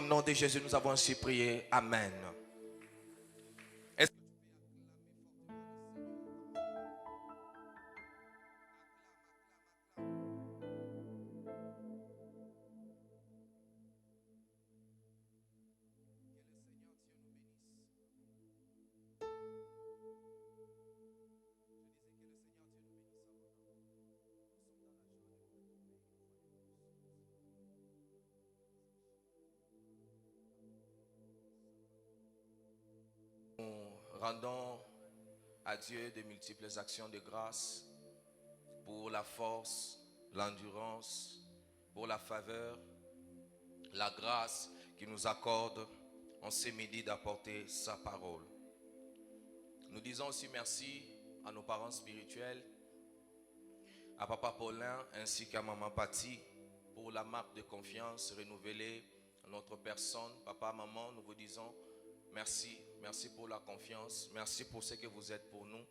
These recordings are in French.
nom de Jésus, nous avons ainsi prié. Amen. Nous rendons à Dieu de multiples actions de grâce pour la force, l'endurance, pour la faveur, la grâce qu'il nous accorde en ce midi d'apporter sa parole. Nous disons aussi merci à nos parents spirituels, à Papa Paulin ainsi qu'à Maman Patty pour la marque de confiance renouvelée à notre personne. Papa, Maman, nous vous disons merci. Merci pour la confiance. Merci pour ce que vous êtes pour nous.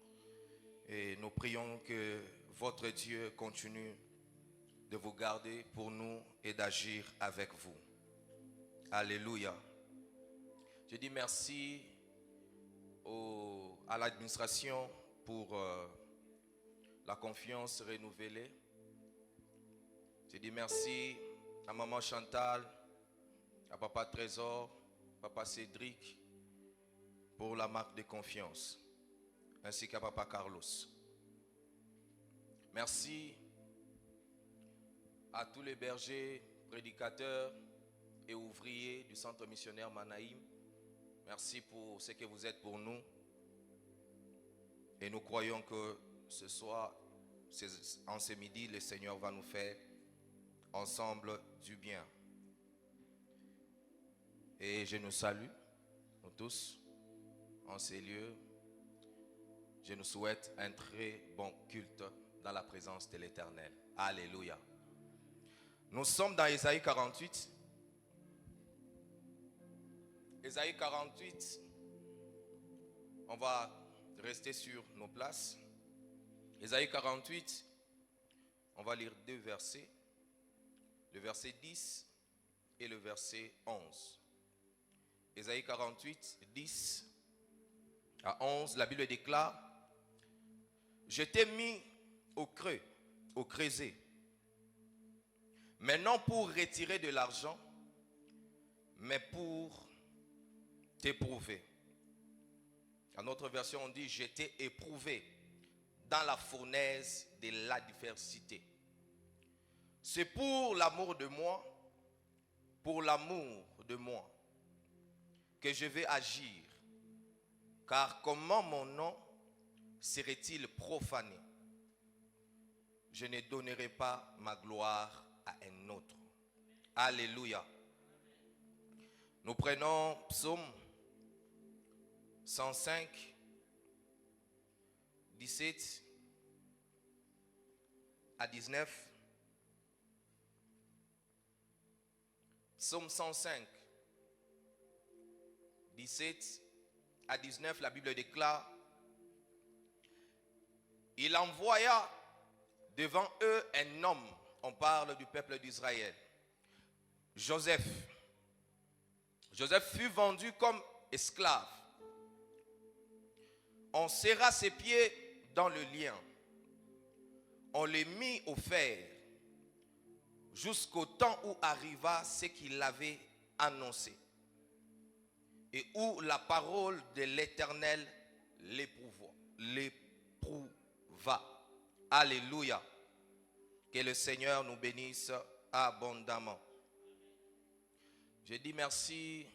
Et nous prions que votre Dieu continue de vous garder pour nous et d'agir avec vous. Alléluia. Je dis merci à l'administration pour la confiance renouvelée. Je dis merci à Maman Chantal, à Papa Trésor, Papa Cédric pour la marque de confiance, ainsi qu'à Papa Carlos. Merci à tous les bergers, prédicateurs et ouvriers du centre missionnaire Manaïm. Merci pour ce que vous êtes pour nous. Et nous croyons que ce soir, en ce midi, le Seigneur va nous faire ensemble du bien. Et je nous salue, nous tous, en ces lieux. Je nous souhaite un très bon culte dans la présence de l'Éternel. Alléluia. Nous sommes dans Ésaïe 48. Ésaïe 48, on va rester sur nos places. Ésaïe 48, on va lire deux versets, le verset 10 et le verset 11. Ésaïe 48, 10 à 11, la Bible déclare: je t'ai mis au creux, au creuset, mais non pour retirer de l'argent, mais pour t'éprouver. Dans notre version, on dit: je t'ai éprouvé dans la fournaise de l'adversité. C'est pour l'amour de moi, que je vais agir. Car comment mon nom serait-il profané? Je ne donnerai pas ma gloire à un autre. Alléluia. Nous prenons Psaume 105, 17 à 19. Psaume 105, 17 à 19, la Bible déclare: il envoya devant eux un homme, on parle du peuple d'Israël, Joseph. Joseph fut vendu comme esclave. On serra ses pieds dans le lien. On les mit au fer jusqu'au temps où arriva ce qu'il avait annoncé et où la parole de l'Éternel l'éprouva. Alléluia. Que le Seigneur nous bénisse abondamment. Je dis merci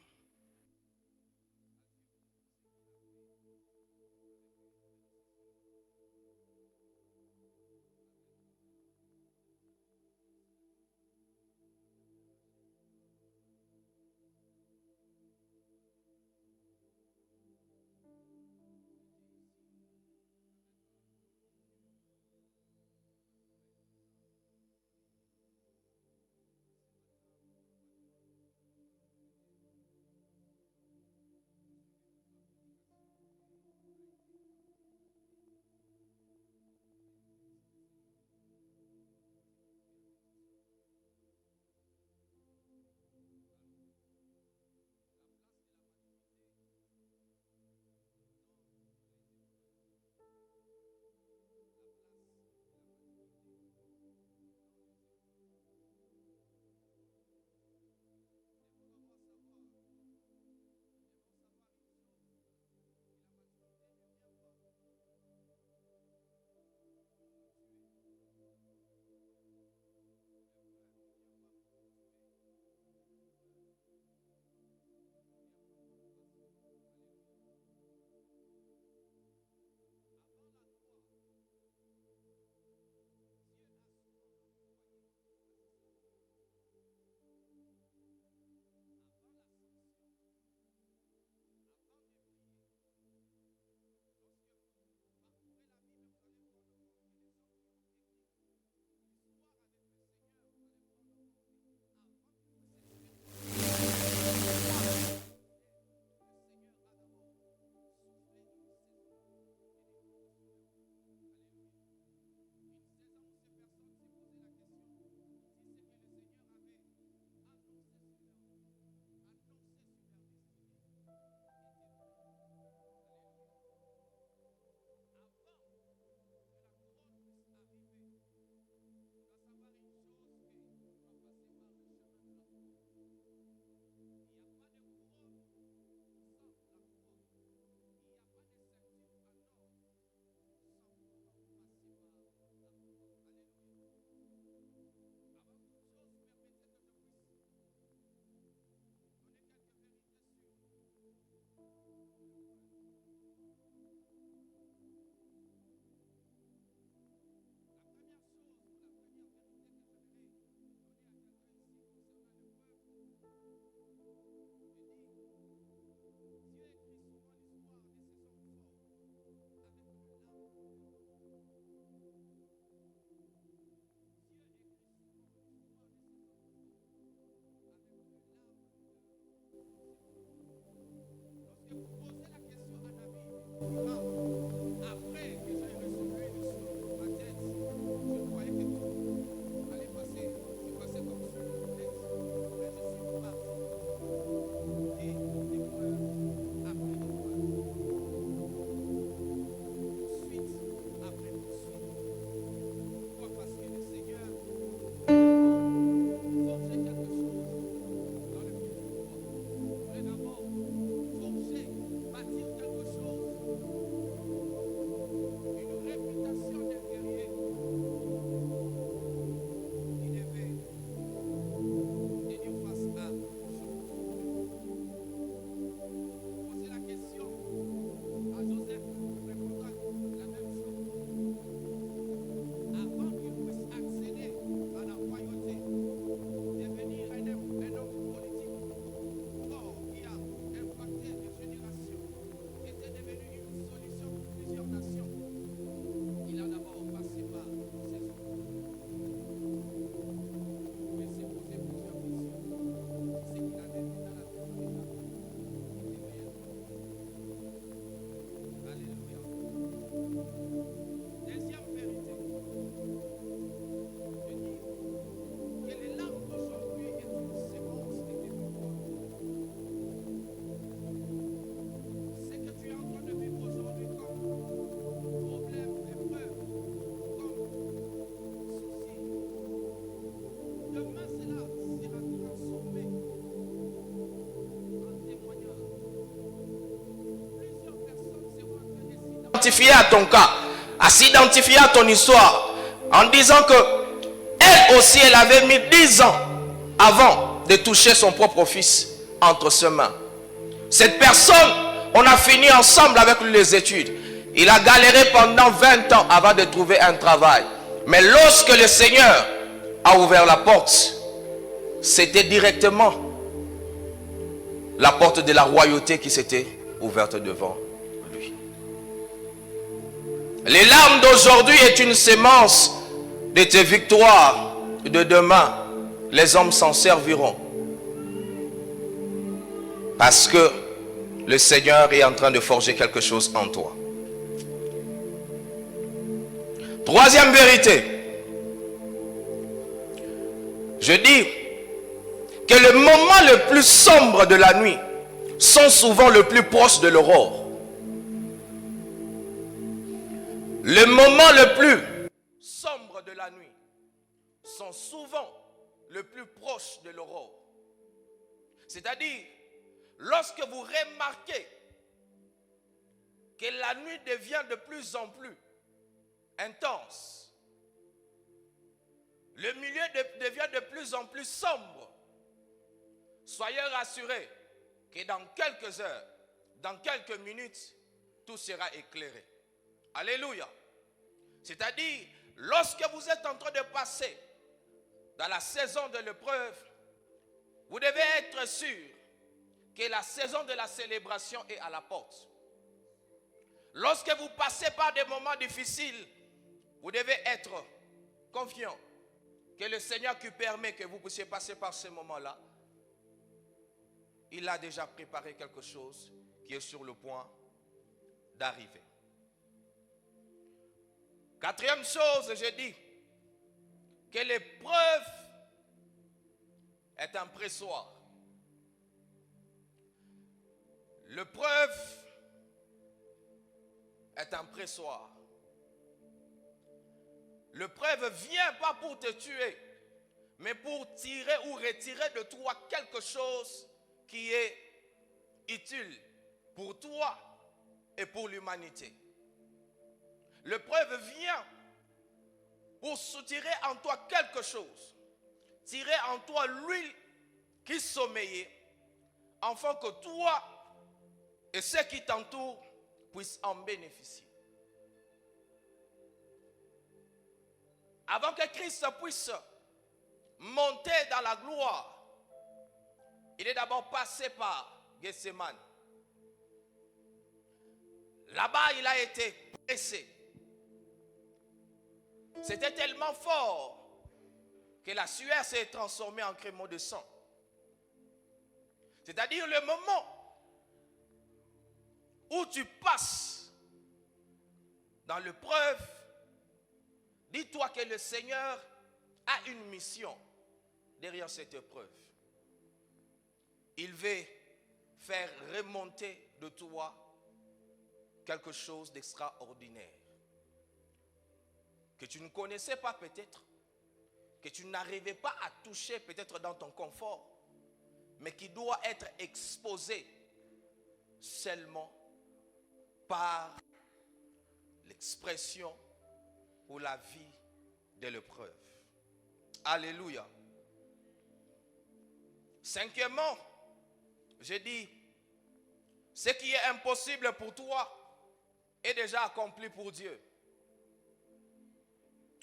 s'identifier à ton cas, à s'identifier à ton histoire, en disant que elle aussi, elle avait mis 10 ans avant de toucher son propre fils entre ses mains. Cette personne, on a fini ensemble avec lui les études. Il a galéré pendant 20 ans avant de trouver un travail. Mais lorsque le Seigneur a ouvert la porte, c'était directement la porte de la royauté qui s'était ouverte devant lui. Les larmes d'aujourd'hui est une sémence de tes victoires de demain. Les hommes s'en serviront. Parce que le Seigneur est en train de forger quelque chose en toi. Troisième vérité. Je dis que les moments les plus sombres de la nuit sont souvent les plus proches de l'aurore. Les moments les plus sombres de la nuit sont souvent les plus proches de l'aurore. C'est-à-dire, lorsque vous remarquez que la nuit devient de plus en plus intense, le milieu devient de plus en plus sombre, soyez rassurés que dans quelques heures, dans quelques minutes, tout sera éclairé. Alléluia. C'est-à-dire, lorsque vous êtes en train de passer dans la saison de l'épreuve, vous devez être sûr que la saison de la célébration est à la porte. Lorsque vous passez par des moments difficiles, vous devez être confiant que le Seigneur qui permet que vous puissiez passer par ces moments-là, il a déjà préparé quelque chose qui est sur le point d'arriver. Quatrième chose, j'ai dit que l'épreuve est un pressoir. L'épreuve est un pressoir. L'épreuve vient pas pour te tuer, mais pour tirer ou retirer de toi quelque chose qui est utile pour toi et pour l'humanité. L'épreuve vient pour soutirer en toi quelque chose, tirer en toi l'huile qui sommeillait, afin que toi et ceux qui t'entourent puissent en bénéficier. Avant que Christ puisse monter dans la gloire, il est d'abord passé par Gethsémane. Là-bas, il a été pressé. C'était tellement fort que la sueur s'est transformée en crémeau de sang. C'est-à-dire le moment où tu passes dans l'épreuve, dis-toi que le Seigneur a une mission derrière cette épreuve. Il veut faire remonter de toi quelque chose d'extraordinaire que tu ne connaissais pas peut-être, que tu n'arrivais pas à toucher peut-être dans ton confort, mais qui doit être exposé seulement par l'expression ou la vie de l'épreuve. Alléluia. Cinquièmement, j'ai dit, ce qui est impossible pour toi est déjà accompli pour Dieu.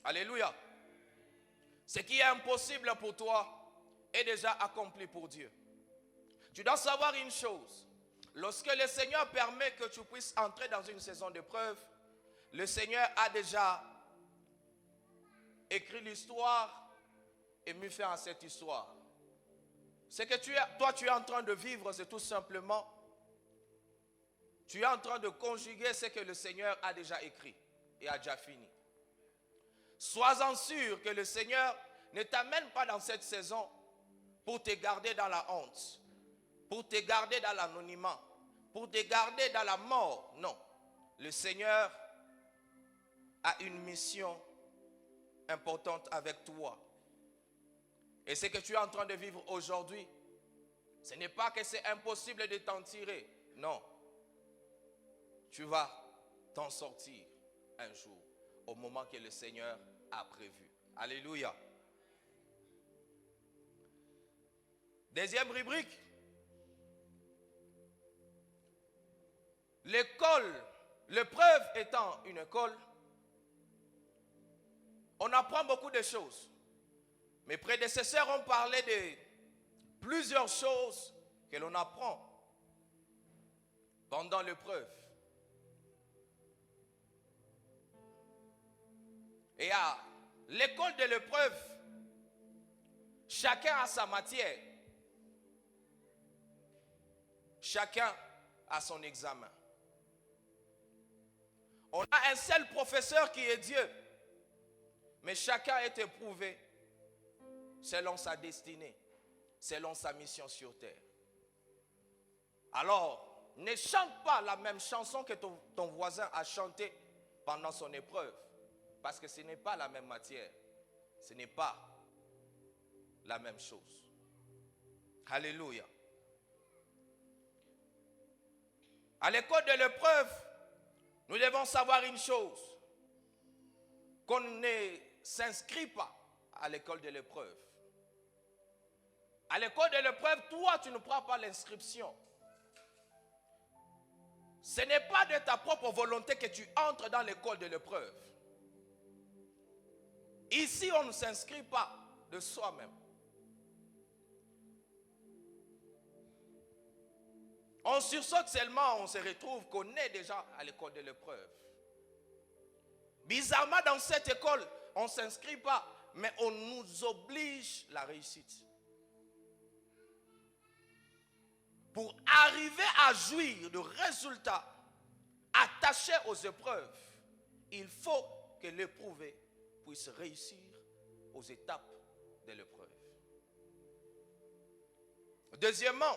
Alléluia. Ce qui est impossible pour toi est déjà accompli pour Dieu. Tu dois savoir une chose. Lorsque le Seigneur permet que tu puisses entrer dans une saison d'épreuve, le Seigneur a déjà écrit l'histoire et mis fin à cette histoire. Ce que tu es en train de vivre, c'est tout simplement, tu es en train de conjuguer ce que le Seigneur a déjà écrit et a déjà fini. Sois-en sûr que le Seigneur ne t'amène pas dans cette saison pour te garder dans la honte, pour te garder dans l'anonymat, pour te garder dans la mort. Non, le Seigneur a une mission importante avec toi. Et ce que tu es en train de vivre aujourd'hui, ce n'est pas que c'est impossible de t'en tirer. Non. Tu vas t'en sortir un jour, au moment que le Seigneur a prévu. Alléluia. Deuxième rubrique. L'école, l'épreuve étant une école, on apprend beaucoup de choses. Mes prédécesseurs ont parlé de plusieurs choses que l'on apprend pendant l'épreuve. Et à l'école de l'épreuve, chacun a sa matière. Chacun a son examen. On a un seul professeur qui est Dieu. Mais chacun est éprouvé selon sa destinée, selon sa mission sur terre. Alors, ne chante pas la même chanson que ton voisin a chanté pendant son épreuve. Parce que ce n'est pas la même matière. Ce n'est pas la même chose. Alléluia. À l'école de l'épreuve, nous devons savoir une chose. Qu'on ne s'inscrit pas à l'école de l'épreuve. À l'école de l'épreuve, toi, tu ne prends pas l'inscription. Ce n'est pas de ta propre volonté que tu entres dans l'école de l'épreuve. Ici, on ne s'inscrit pas de soi-même. On sursaute seulement, on se retrouve qu'on est déjà à l'école de l'épreuve. Bizarrement, dans cette école, on ne s'inscrit pas, mais on nous oblige la réussite. Pour arriver à jouir de résultats attachés aux épreuves, il faut que l'éprouvé puisse réussir aux étapes de l'épreuve. Deuxièmement,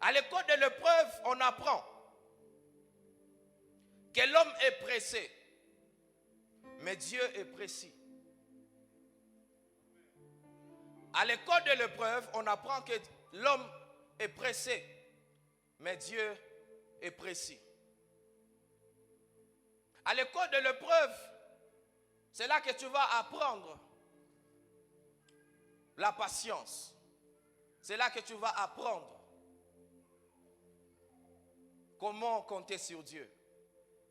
à l'école de l'épreuve, on apprend que l'homme est pressé, mais Dieu est précis. À l'école de l'épreuve, on apprend que l'homme est pressé, mais Dieu est précis. À l'école de l'épreuve, c'est là que tu vas apprendre la patience. C'est là que tu vas apprendre comment compter sur Dieu.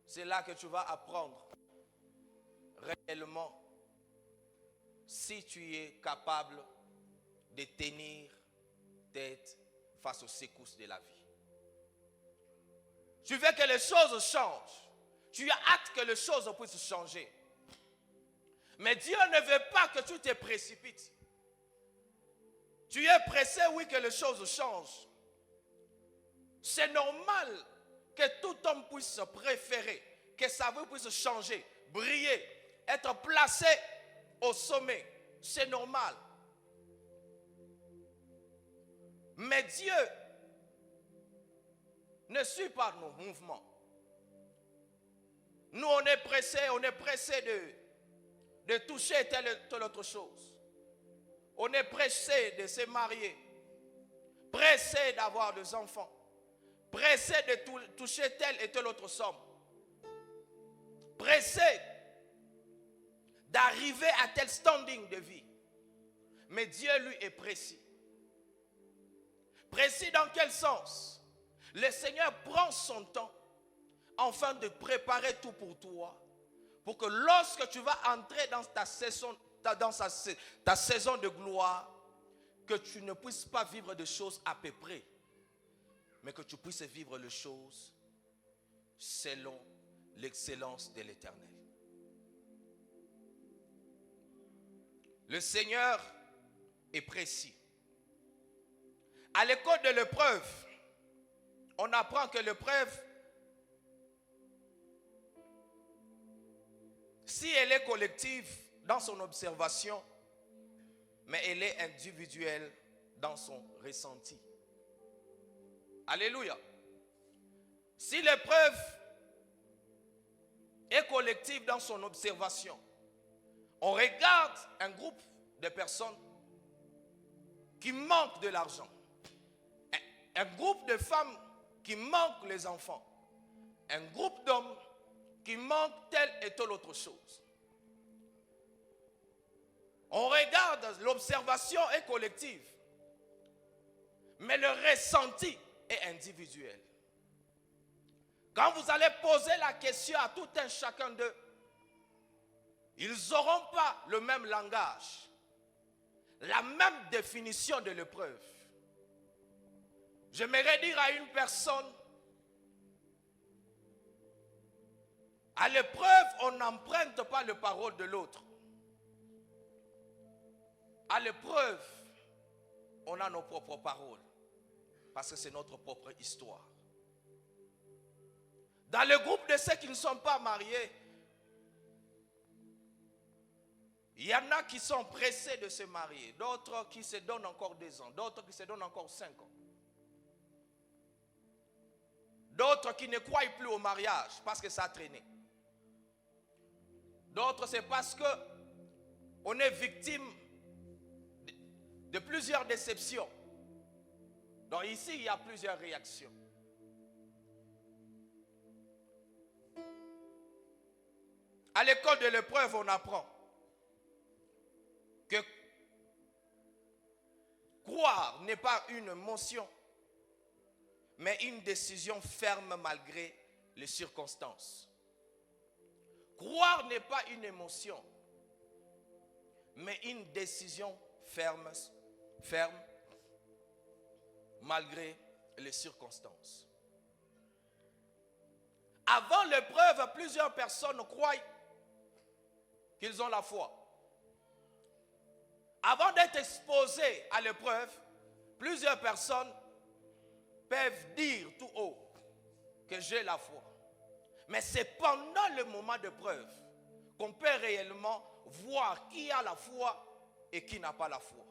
C'est là que tu vas apprendre réellement si tu es capable de tenir tête face aux secousses de la vie. Tu veux que les choses changent. Tu as hâte que les choses puissent changer. Mais Dieu ne veut pas que tu te précipites. Tu es pressé, oui, que les choses changent. C'est normal que tout homme puisse se préférer, que sa vie puisse changer, briller, être placé au sommet. C'est normal. Mais Dieu ne suit pas nos mouvements. Nous, on est pressé de toucher telle autre chose. On est pressé de se marier, pressé d'avoir des enfants, pressé de toucher telle et telle autre somme, pressé d'arriver à tel standing de vie. Mais Dieu, lui, est précis. Précis dans quel sens? Le Seigneur prend son temps afin de préparer tout pour toi, pour que lorsque tu vas entrer dans ta saison de gloire, que tu ne puisses pas vivre des choses à peu près, mais que tu puisses vivre les choses selon l'excellence de l'Éternel. Le Seigneur est précis. À l'école de l'épreuve, on apprend que l'épreuve, si elle est collective dans son observation, mais elle est individuelle dans son ressenti. Alléluia. Si l'épreuve est collective dans son observation, on regarde un groupe de personnes qui manquent de l'argent, un groupe de femmes qui manquent les enfants, un groupe d'hommes qui manque telle et telle autre chose. On regarde, l'observation est collective, mais le ressenti est individuel. Quand vous allez poser la question à tout un chacun d'eux, ils n'auront pas le même langage, la même définition de l'épreuve. J'aimerais dire à une personne, à l'épreuve, on n'emprunte pas les paroles de l'autre. À l'épreuve, on a nos propres paroles, parce que c'est notre propre histoire. Dans le groupe de ceux qui ne sont pas mariés, il y en a qui sont pressés de se marier, d'autres qui se donnent encore 2 ans, d'autres qui se donnent encore 5 ans. D'autres qui ne croient plus au mariage parce que ça a traîné. D'autres, c'est parce qu'on est victime de plusieurs déceptions. Donc ici, il y a plusieurs réactions. À l'école de l'épreuve, on apprend que croire n'est pas une émotion, mais une décision ferme malgré les circonstances. Croire n'est pas une émotion, mais une décision ferme malgré les circonstances. Avant l'épreuve, plusieurs personnes croient qu'ils ont la foi. Avant d'être exposés à l'épreuve, plusieurs personnes peuvent dire tout haut que j'ai la foi. Mais c'est pendant le moment d'épreuve qu'on peut réellement voir qui a la foi et qui n'a pas la foi.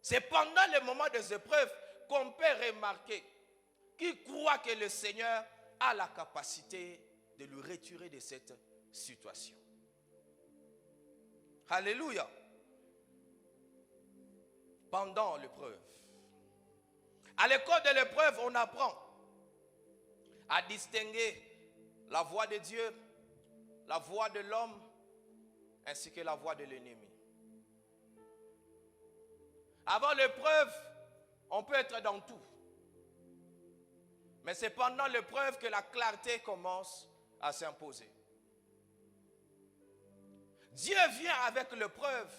C'est pendant le moment des épreuves qu'on peut remarquer qui croit que le Seigneur a la capacité de le retirer de cette situation. Alléluia. Pendant l'épreuve. À l'école de l'épreuve, on apprend à distinguer la voix de Dieu, la voix de l'homme, ainsi que la voix de l'ennemi. Avant l'épreuve, on peut être dans tout. Mais c'est pendant l'épreuve que la clarté commence à s'imposer. Dieu vient avec l'épreuve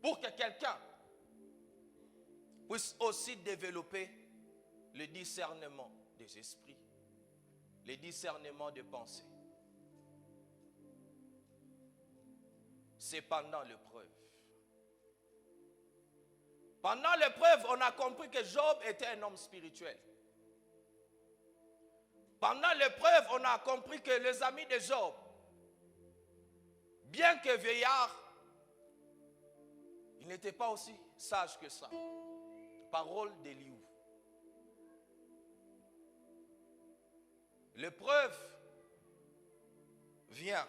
pour que quelqu'un puisse aussi développer le discernement des esprits, le discernement des pensées. C'est pendant l'épreuve. Pendant l'épreuve, on a compris que Job était un homme spirituel. Pendant l'épreuve, on a compris que les amis de Job, bien que vieillard, il n'était pas aussi sage que ça. Parole d'Éliou. L'épreuve vient,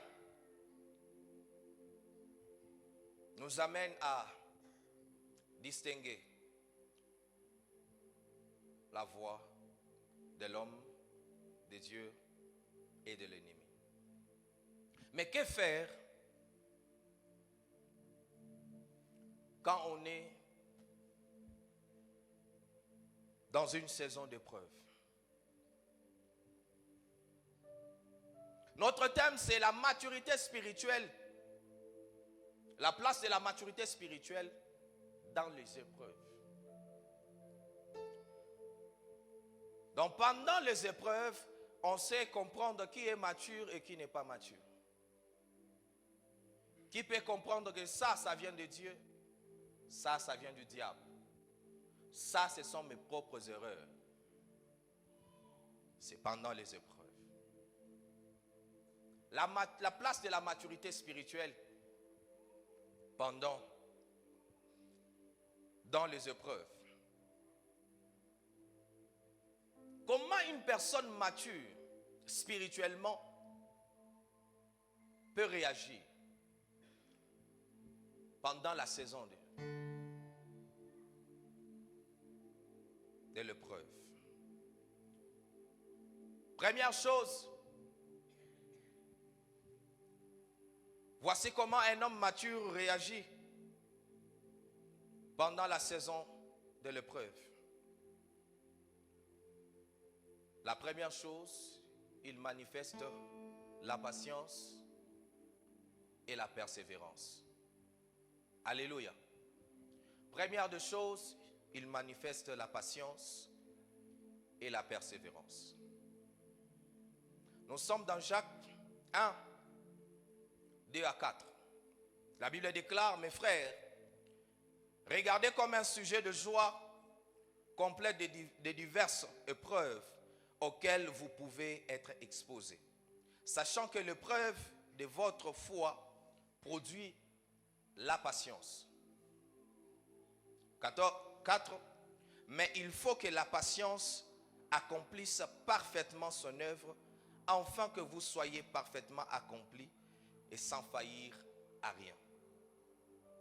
nous amène à distinguer la voix de l'homme, de Dieu et de l'ennemi. Mais que faire quand on est dans une saison d'épreuve? Notre thème, c'est la maturité spirituelle. La place de la maturité spirituelle dans les épreuves. Donc pendant les épreuves, on sait comprendre qui est mature et qui n'est pas mature. Qui peut comprendre que ça vient de Dieu, ça vient du diable. Ça, ce sont mes propres erreurs. C'est pendant les épreuves. La place de la maturité spirituelle dans les épreuves. Comment une personne mature spirituellement peut réagir pendant la saison de l'épreuve? Première chose, voici comment un homme mature réagit pendant la saison de l'épreuve. La première chose, il manifeste la patience et la persévérance. Alléluia. Première des choses, il manifeste la patience et la persévérance. Nous sommes dans Jacques 1, 2 à 4. La Bible déclare, mes frères, regardez comme un sujet de joie complet de diverses épreuves auxquelles vous pouvez être exposés, sachant que l'épreuve de votre foi produit la patience. 4. Mais il faut que la patience accomplisse parfaitement son œuvre, afin que vous soyez parfaitement accomplis et sans faillir à rien.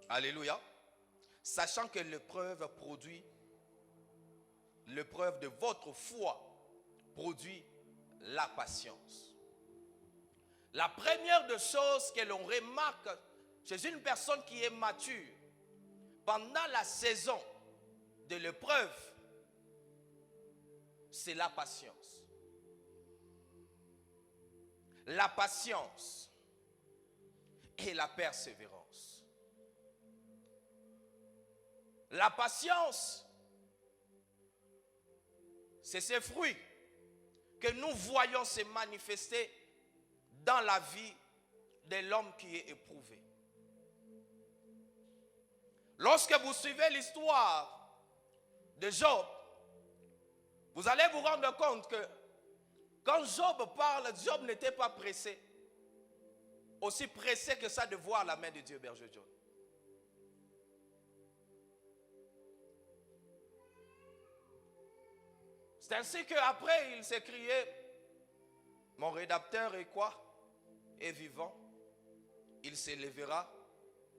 Alléluia. Sachant que l'épreuve de votre foi produit la patience. La première des choses que l'on remarque chez une personne qui est mature, pendant la saison de l'épreuve, c'est la patience. La patience et la persévérance. La patience, c'est ces fruits que nous voyons se manifester dans la vie de l'homme qui est éprouvé. Lorsque vous suivez l'histoire de Job, vous allez vous rendre compte que quand Job parle, Job n'était pas pressé, aussi pressé que ça de voir la main de Dieu, berger John. C'est ainsi qu'après il s'est crié, mon rédacteur est quoi? Est vivant. Il s'élèvera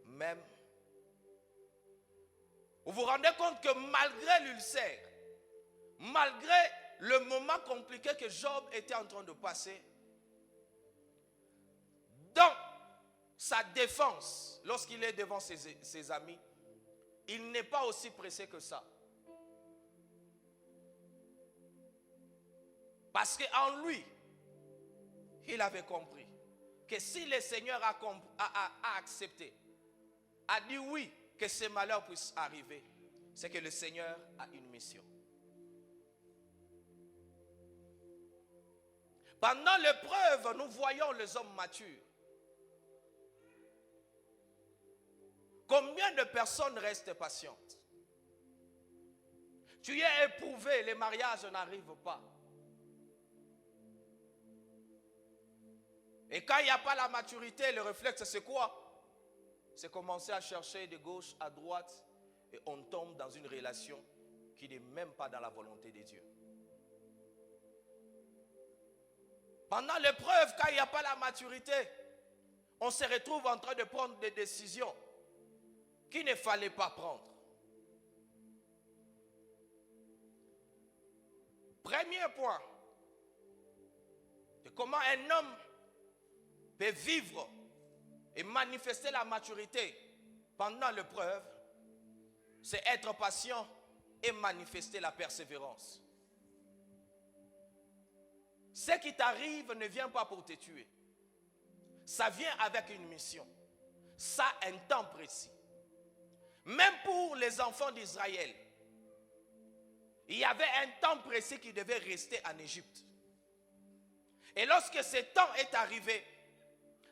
même. Vous vous rendez compte que malgré l'ulcère, malgré le moment compliqué que Job était en train de passer, dans sa défense, lorsqu'il est devant ses amis, il n'est pas aussi pressé que ça. Parce qu'en lui, il avait compris que si le Seigneur a accepté, a dit oui, que ces malheurs puissent arriver, c'est que le Seigneur a une mission. Pendant l'épreuve, nous voyons les hommes matures. Combien de personnes restent patientes? Tu es éprouvé, les mariages n'arrivent pas. Et quand il n'y a pas la maturité, le réflexe, c'est quoi? C'est commencer à chercher de gauche à droite et on tombe dans une relation qui n'est même pas dans la volonté de Dieu. Pendant l'épreuve, quand il n'y a pas la maturité, on se retrouve en train de prendre des décisions qu'il ne fallait pas prendre. Premier point, de comment un homme peut vivre et manifester la maturité pendant l'épreuve, c'est être patient et manifester la persévérance. Ce qui t'arrive ne vient pas pour te tuer. Ça vient avec une mission. Ça a un temps précis. Même pour les enfants d'Israël, il y avait un temps précis qui devait rester en Égypte. Et lorsque ce temps est arrivé,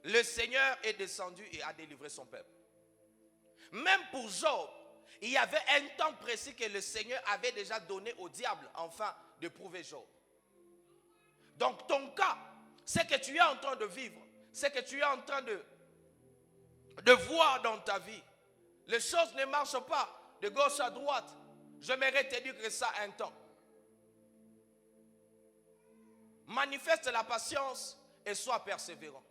le Seigneur est descendu et a délivré son peuple. Même pour Job, il y avait un temps précis que le Seigneur avait déjà donné au diable, afin de prouver Job. Donc ton cas, c'est que tu es en train de vivre, c'est que tu es en train de voir dans ta vie. Les choses ne marchent pas de gauche à droite. J'aimerais te dire que ça a un temps. Manifeste la patience et sois persévérant.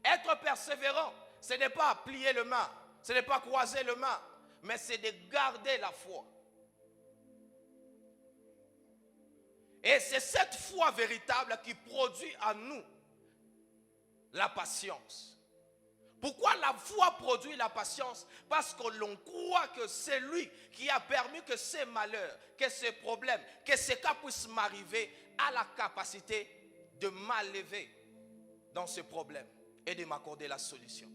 Être persévérant, ce n'est pas plier le main, ce n'est pas croiser le main, mais c'est de garder la foi. Et c'est cette foi véritable qui produit en nous la patience. Pourquoi la foi produit la patience? Parce que l'on croit que c'est lui qui a permis que ces malheurs, que ces problèmes, que ces cas puissent m'arriver, a la capacité de m'enlever dans ce problème et de m'accorder la solution.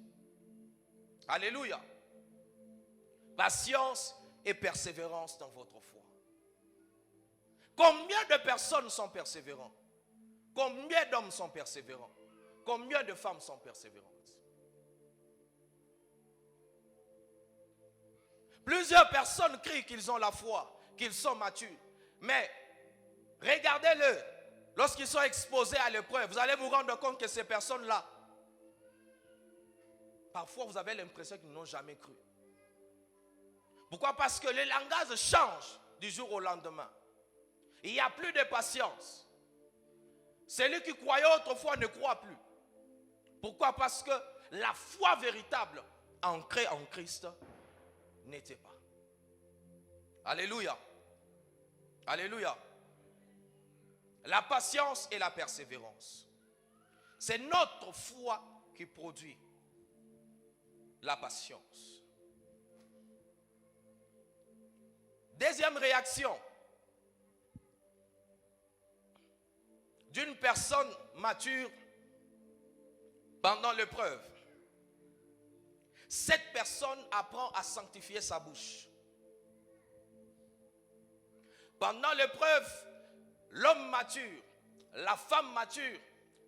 Alléluia. Patience et persévérance dans votre foi. Combien de personnes sont persévérantes? Combien d'hommes sont persévérants? Combien de femmes sont persévérantes? Plusieurs personnes crient qu'ils ont la foi, qu'ils sont matures. Mais regardez-le, lorsqu'ils sont exposés à l'épreuve, vous allez vous rendre compte que ces personnes-là, parfois vous avez l'impression qu'ils n'ont jamais cru. Pourquoi? Parce que le langage change du jour au lendemain. Il n'y a plus de patience. Celui qui croyait autrefois ne croit plus. Pourquoi? Parce que la foi véritable ancrée en Christ n'était pas. Alléluia. Alléluia. La patience et la persévérance. C'est notre foi qui produit la patience. Deuxième réaction d'une personne mature pendant l'épreuve. Cette personne apprend à sanctifier sa bouche. Pendant l'épreuve, l'homme mature, la femme mature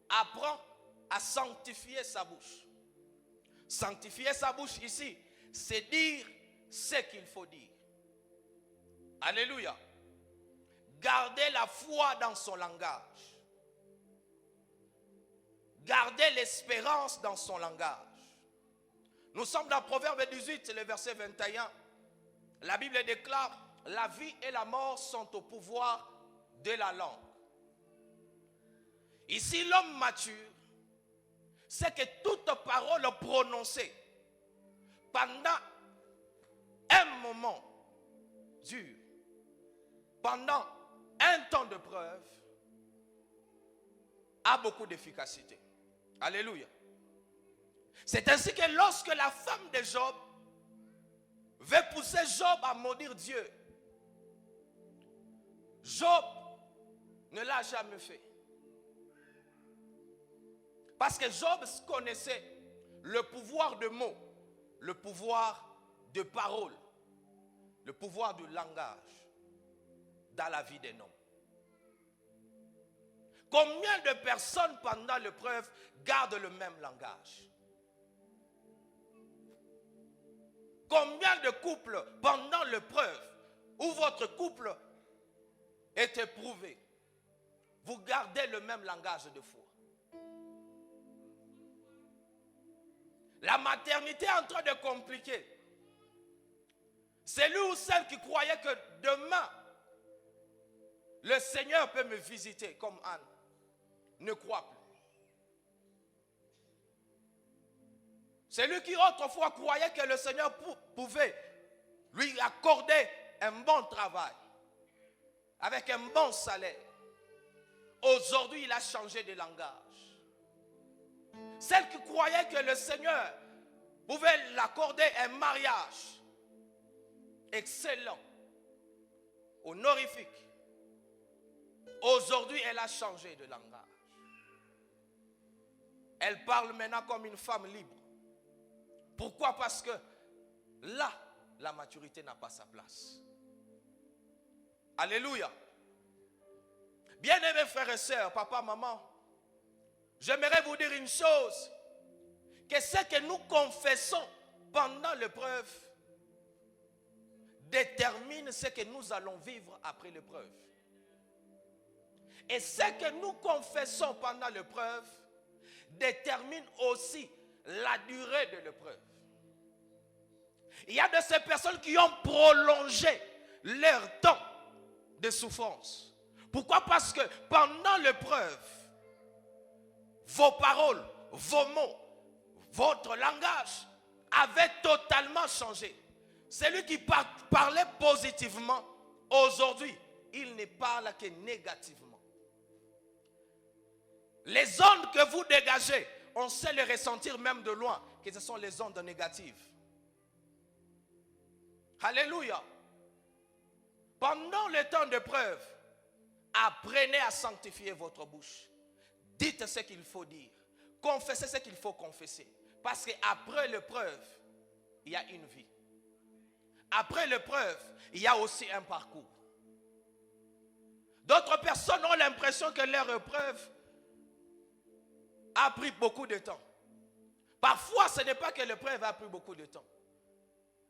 apprend à sanctifier sa bouche. Sanctifier sa bouche ici, c'est dire ce qu'il faut dire. Alléluia. Garder la foi dans son langage. Garder l'espérance dans son langage. Nous sommes dans Proverbe 18, le verset 21. La Bible déclare, la vie et la mort sont au pouvoir de la langue. Ici, l'homme mature, c'est que toute parole prononcée pendant un moment dur, pendant un temps de preuve, a beaucoup d'efficacité. Alléluia. C'est ainsi que lorsque la femme de Job veut pousser Job à maudire Dieu, Job ne l'a jamais fait. Parce que Job connaissait le pouvoir de mots, le pouvoir de parole, le pouvoir du langage dans la vie d'un homme. Combien de personnes pendant l'épreuve gardent le même langage? Combien de couples pendant l'épreuve où votre couple est éprouvé, vous gardez le même langage de foi? La maternité est en train de compliquer. C'est lui ou celle qui croyait que demain, le Seigneur peut me visiter comme Anne, ne croit plus. C'est lui qui autrefois croyait que le Seigneur pouvait lui accorder un bon travail, avec un bon salaire. Aujourd'hui, il a changé de langage. Celle qui croyait que le Seigneur pouvait l'accorder un mariage excellent, honorifique. Aujourd'hui, elle a changé de langage. Elle parle maintenant comme une femme libre. Pourquoi? Parce que là, la maturité n'a pas sa place. Alléluia. Bien-aimés frères et sœurs, papa, maman, j'aimerais vous dire une chose, que ce que nous confessons pendant l'épreuve détermine ce que nous allons vivre après l'épreuve. Et ce que nous confessons pendant l'épreuve détermine aussi la durée de l'épreuve. Il y a de ces personnes qui ont prolongé leur temps de souffrance. Pourquoi? Parce que pendant l'épreuve, vos paroles, vos mots, votre langage avaient totalement changé. Celui qui parlait positivement, aujourd'hui, il ne parle que négativement. Les ondes que vous dégagez, on sait les ressentir même de loin, que ce sont les ondes négatives. Alléluia. Pendant le temps de preuve, apprenez à sanctifier votre bouche. Dites ce qu'il faut dire. Confessez ce qu'il faut confesser. Parce qu'après l'épreuve, il y a une vie. Après l'épreuve, il y a aussi un parcours. D'autres personnes ont l'impression que leur épreuve a pris beaucoup de temps. Parfois, ce n'est pas que l'épreuve a pris beaucoup de temps.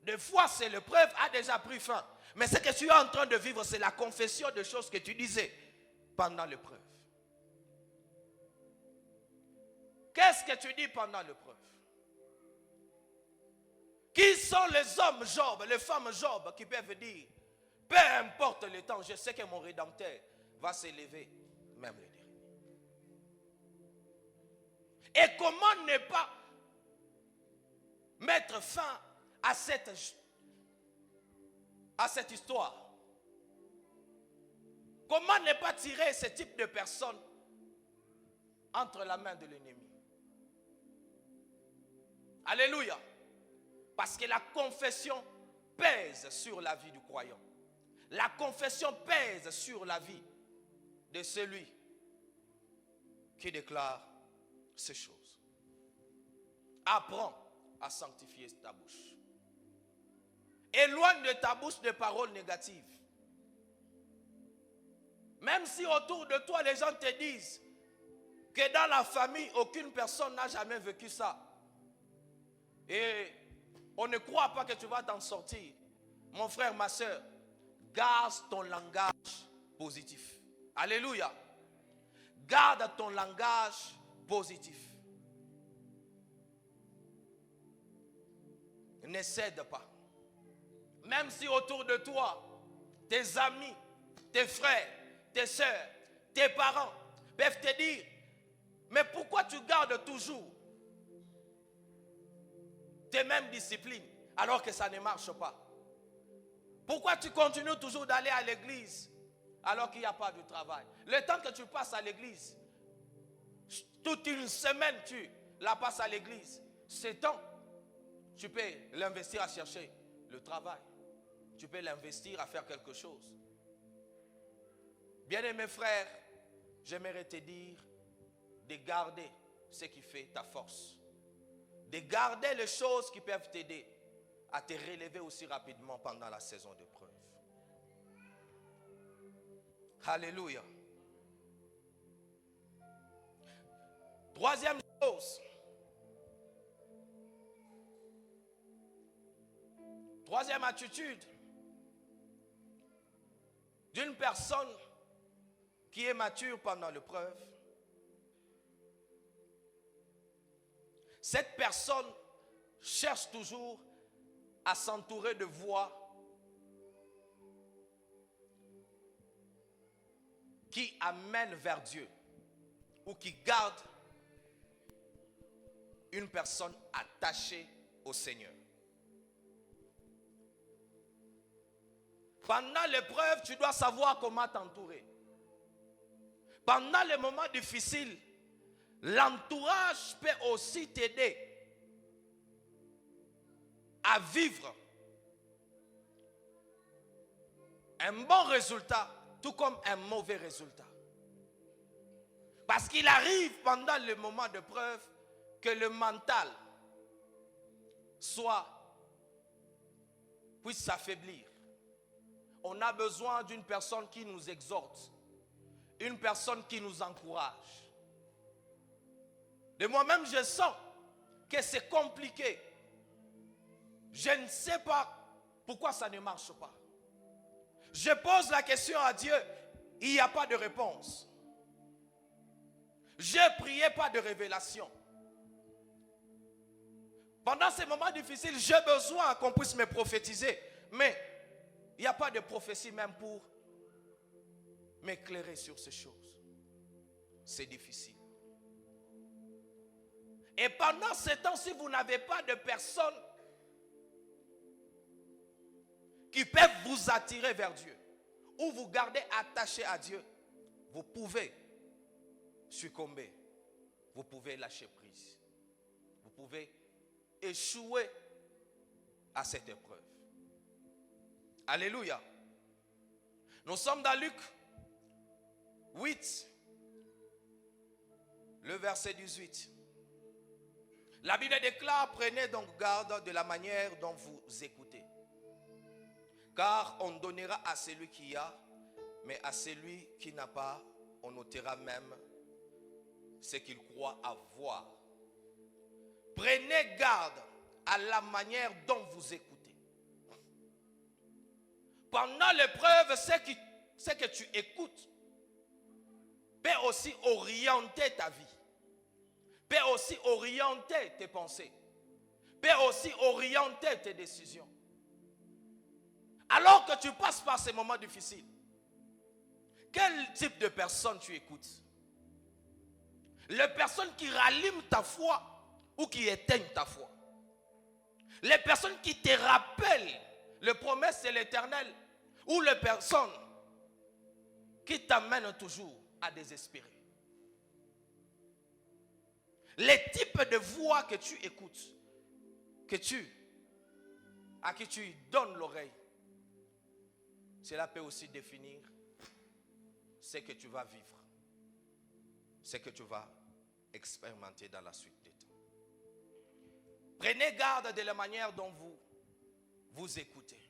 Des fois, c'est l'épreuve a déjà pris fin. Mais ce que tu es en train de vivre, c'est la confession de choses que tu disais pendant l'épreuve. Qu'est-ce que tu dis pendant l'épreuve? Qui sont les hommes Job, les femmes Job qui peuvent dire, peu importe le temps, je sais que mon Rédempteur va s'élever, même le dernier. Et comment ne pas mettre fin à cette histoire? Comment ne pas tirer ce type de personnes entre la main de l'ennemi? Alléluia. Parce que la confession pèse sur la vie du croyant. La confession pèse sur la vie de celui qui déclare ces choses. Apprends à sanctifier ta bouche. Éloigne de ta bouche des paroles négatives. Même si autour de toi les gens te disent que dans la famille aucune personne n'a jamais vécu ça. Et on ne croit pas que tu vas t'en sortir. Mon frère, ma soeur, garde ton langage positif. Alléluia. Garde ton langage positif. Ne cède pas. Même si autour de toi, tes amis, tes frères, tes soeurs, tes parents peuvent te dire, mais pourquoi tu gardes toujours tes mêmes disciplines alors que ça ne marche pas? Pourquoi tu continues toujours d'aller à l'église alors qu'il n'y a pas de travail? Le temps que tu passes à l'église, toute une semaine tu la passes à l'église, ce temps, tu peux l'investir à chercher le travail. Tu peux l'investir à faire quelque chose. Bien-aimés frères, j'aimerais te dire de garder ce qui fait ta force. De garder les choses qui peuvent t'aider à te relever aussi rapidement pendant la saison de preuve. Alléluia. Troisième chose. Troisième attitude d'une personne qui est mature pendant l'épreuve. Cette personne cherche toujours à s'entourer de voix qui amènent vers Dieu ou qui gardent une personne attachée au Seigneur. Pendant l'épreuve, tu dois savoir comment t'entourer. Pendant les moments difficiles, l'entourage peut aussi t'aider à vivre un bon résultat, tout comme un mauvais résultat. Parce qu'il arrive pendant le moment de preuve que le mental puisse s'affaiblir. On a besoin d'une personne qui nous exhorte, une personne qui nous encourage. De moi-même, je sens que c'est compliqué. Je ne sais pas pourquoi ça ne marche pas. Je pose la question à Dieu, il n'y a pas de réponse. Je priais pas de révélation. Pendant ces moments difficiles, j'ai besoin qu'on puisse me prophétiser. Mais il n'y a pas de prophétie même pour m'éclairer sur ces choses. C'est difficile. Et pendant ce temps, si vous n'avez pas de personnes qui peuvent vous attirer vers Dieu ou vous garder attaché à Dieu, vous pouvez succomber vous pouvez lâcher prise. Vous pouvez échouer à cette épreuve. Alléluia. Nous sommes dans Luc 8, le verset 18. La Bible déclare, prenez donc garde de la manière dont vous écoutez. Car on donnera à celui qui a, mais à celui qui n'a pas, on ôtera même ce qu'il croit avoir. Prenez garde à la manière dont vous écoutez. Pendant l'épreuve, ce que tu écoutes peut aussi orienter ta vie, peut aussi orienter tes pensées, peut aussi orienter tes décisions. Alors que tu passes par ces moments difficiles, quel type de personne tu écoutes? Les personnes qui rallument ta foi ou qui éteignent ta foi? Les personnes qui te rappellent les promesses de l'Éternel ou les personnes qui t'amènent toujours à désespérer? Les types de voix que tu écoutes, à qui tu donnes l'oreille, cela peut aussi définir ce que tu vas vivre, ce que tu vas expérimenter dans la suite des temps. Prenez garde de la manière dont vous écoutez.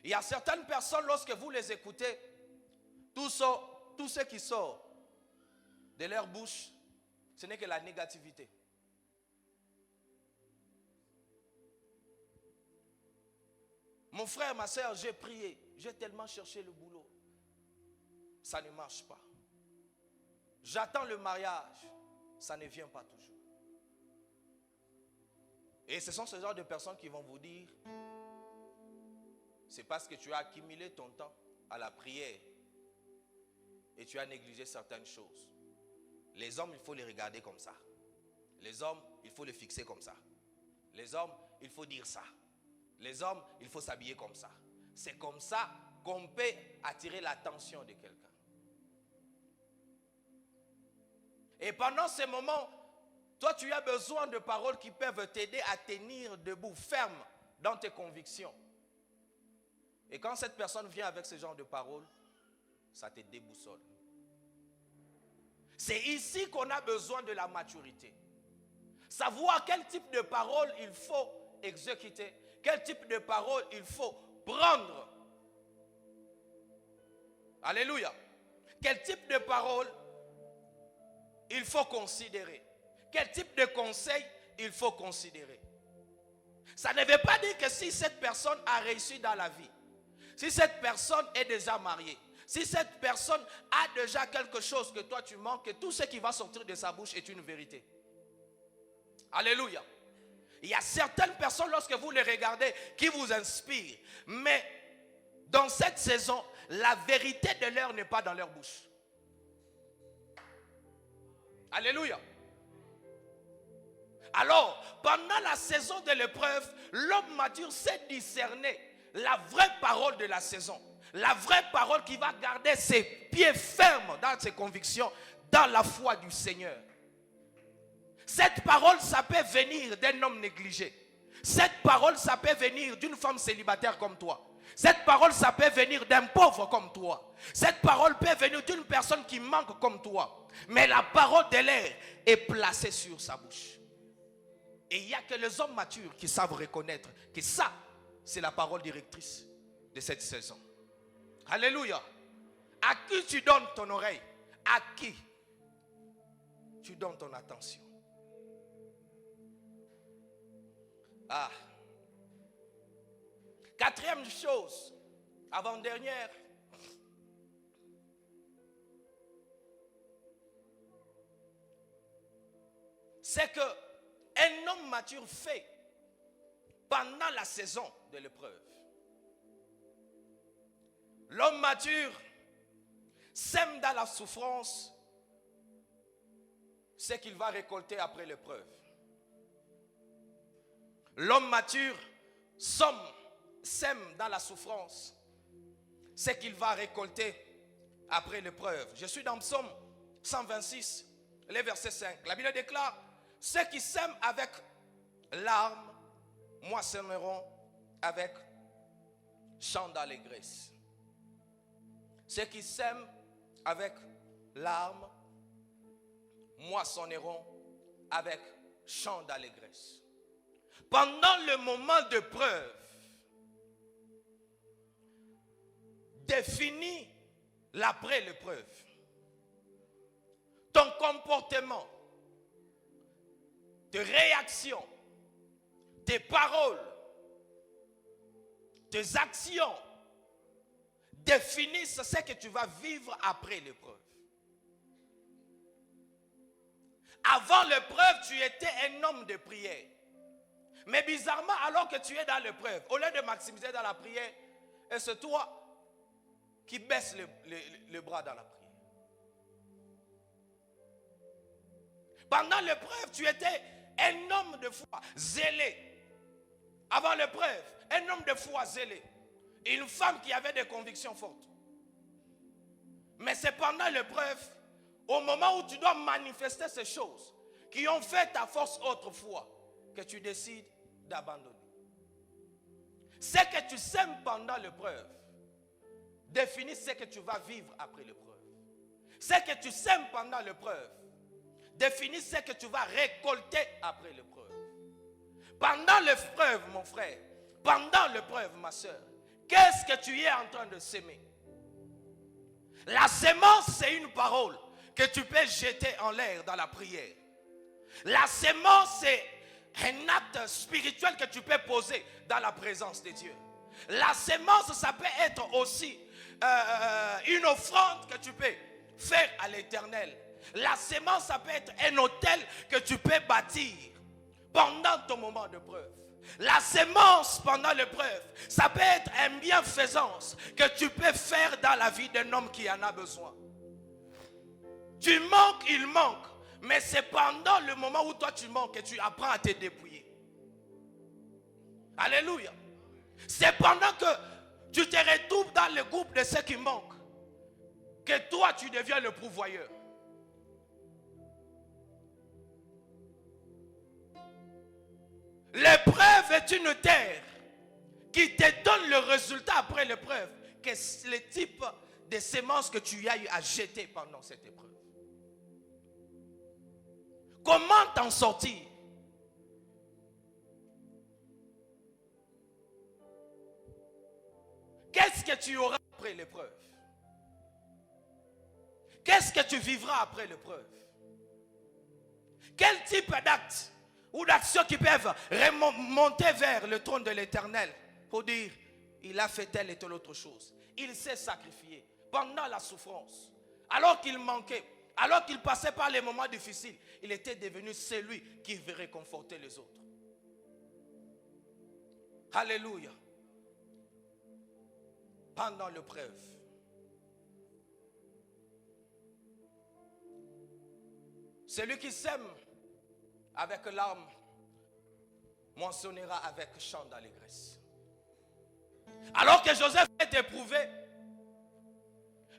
Il y a certaines personnes, lorsque vous les écoutez, tout ce qui sort de leur bouche, ce n'est que la négativité. Mon frère, ma soeur, j'ai prié, j'ai tellement cherché le boulot. Ça ne marche pas. J'attends le mariage, ça ne vient pas toujours. Et ce sont ce genre de personnes qui vont vous dire, c'est parce que tu as accumulé ton temps à la prière et tu as négligé certaines choses. Les hommes, il faut les regarder comme ça. Les hommes, il faut les fixer comme ça. Les hommes, il faut dire ça. Les hommes, il faut s'habiller comme ça. C'est comme ça qu'on peut attirer l'attention de quelqu'un. Et pendant ces moments, toi, tu as besoin de paroles qui peuvent t'aider à tenir debout, ferme dans tes convictions. Et quand cette personne vient avec ce genre de paroles, ça te déboussole. C'est ici qu'on a besoin de la maturité. Savoir quel type de paroles il faut exécuter, quel type de paroles il faut prendre. Alléluia. Quel type de paroles il faut considérer. Quel type de conseil il faut considérer. Ça ne veut pas dire que si cette personne a réussi dans la vie, si cette personne est déjà mariée, si cette personne a déjà quelque chose que toi tu manques, que tout ce qui va sortir de sa bouche est une vérité. Alléluia. Il y a certaines personnes, lorsque vous les regardez, qui vous inspirent. Mais dans cette saison, la vérité de leur n'est pas dans leur bouche. Alléluia. Alors, pendant la saison de l'épreuve, l'homme mature sait discerner la vraie parole de la saison. La vraie parole qui va garder ses pieds fermes dans ses convictions, dans la foi du Seigneur. Cette parole, ça peut venir d'un homme négligé. Cette parole, ça peut venir d'une femme célibataire comme toi. Cette parole, ça peut venir d'un pauvre comme toi. Cette parole peut venir d'une personne qui manque comme toi. Mais la parole de l'air est placée sur sa bouche. Et il n'y a que les hommes matures qui savent reconnaître que ça, c'est la parole directrice de cette saison. Alléluia. À qui tu donnes ton oreille? À qui tu donnes ton attention? Ah. Quatrième chose, avant-dernière. C'est que un homme mature fait pendant la saison de l'épreuve. L'homme mature sème dans la souffrance ce qu'il va récolter après l'épreuve. L'homme mature sème dans la souffrance ce qu'il va récolter après l'épreuve. Je suis dans Psaume 126, les versets 5. La Bible déclare, ceux qui sèment avec larmes, moissonneront avec chant d'allégresse. Ceux qui sèment avec larmes, moissonneront avec chant d'allégresse. Pendant le moment de preuve, définis l'après l'épreuve. Ton comportement, tes réactions, tes paroles, tes actions définissent ce que tu vas vivre après l'épreuve. Avant l'épreuve, tu étais un homme de prière. Mais bizarrement, alors que tu es dans l'épreuve, au lieu de maximiser dans la prière, et c'est toi qui baisse le bras dans la prière. Pendant l'épreuve, tu étais un homme de foi zélé. Avant l'épreuve, un homme de foi zélé. Une femme qui avait des convictions fortes. Mais c'est pendant l'épreuve, au moment où tu dois manifester ces choses qui ont fait ta force autrefois, que tu décides d'abandonner. Ce que tu sèmes pendant l'épreuve définit ce que tu vas vivre après l'épreuve. Ce que tu sèmes pendant l'épreuve définit ce que tu vas récolter après l'épreuve. Pendant l'épreuve, mon frère, pendant l'épreuve, ma soeur, qu'est-ce que tu es en train de s'aimer? La sémence, c'est une parole que tu peux jeter en l'air dans la prière. La sémence, c'est un acte spirituel que tu peux poser dans la présence de Dieu. La sémence, ça peut être aussi une offrande que tu peux faire à l'Éternel. La sémence, ça peut être un hôtel que tu peux bâtir pendant ton moment de preuve. La sémence pendant l'épreuve, ça peut être une bienfaisance que tu peux faire dans la vie d'un homme qui en a besoin. Tu manques, il manque. Mais c'est pendant le moment où toi tu manques que tu apprends à te dépouiller. Alléluia. C'est pendant que tu te retrouves dans le groupe de ceux qui manquent que toi tu deviens le pourvoyeur. L'épreuve est une terre qui te donne le résultat après l'épreuve, que c'est le type de semences que tu as eu à jeter pendant cette épreuve. Comment t'en sortir? Qu'est-ce que tu auras après l'épreuve? Qu'est-ce que tu vivras après l'épreuve? Quel type d'actes ou d'actions qui peuvent remonter vers le trône de l'Éternel pour dire, il a fait telle et telle autre chose. Il s'est sacrifié pendant la souffrance. Alors qu'il manquait, alors qu'il passait par les moments difficiles, il était devenu celui qui veut réconforter les autres. Alléluia. Pendant l'épreuve. Celui qui sème avec larmes moissonnera avec chant d'allégresse. Alors que Joseph est éprouvé,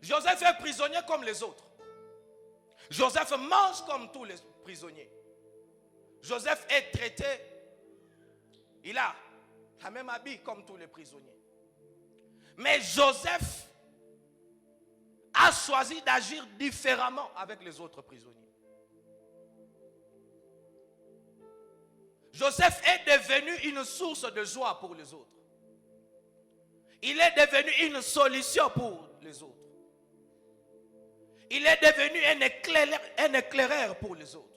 Joseph est prisonnier comme les autres. Joseph mange comme tous les prisonniers. Joseph est traité, il a la même habit comme tous les prisonniers. Mais Joseph a choisi d'agir différemment avec les autres prisonniers. Joseph est devenu une source de joie pour les autres. Il est devenu une solution pour les autres. Il est devenu un éclaireur pour les autres.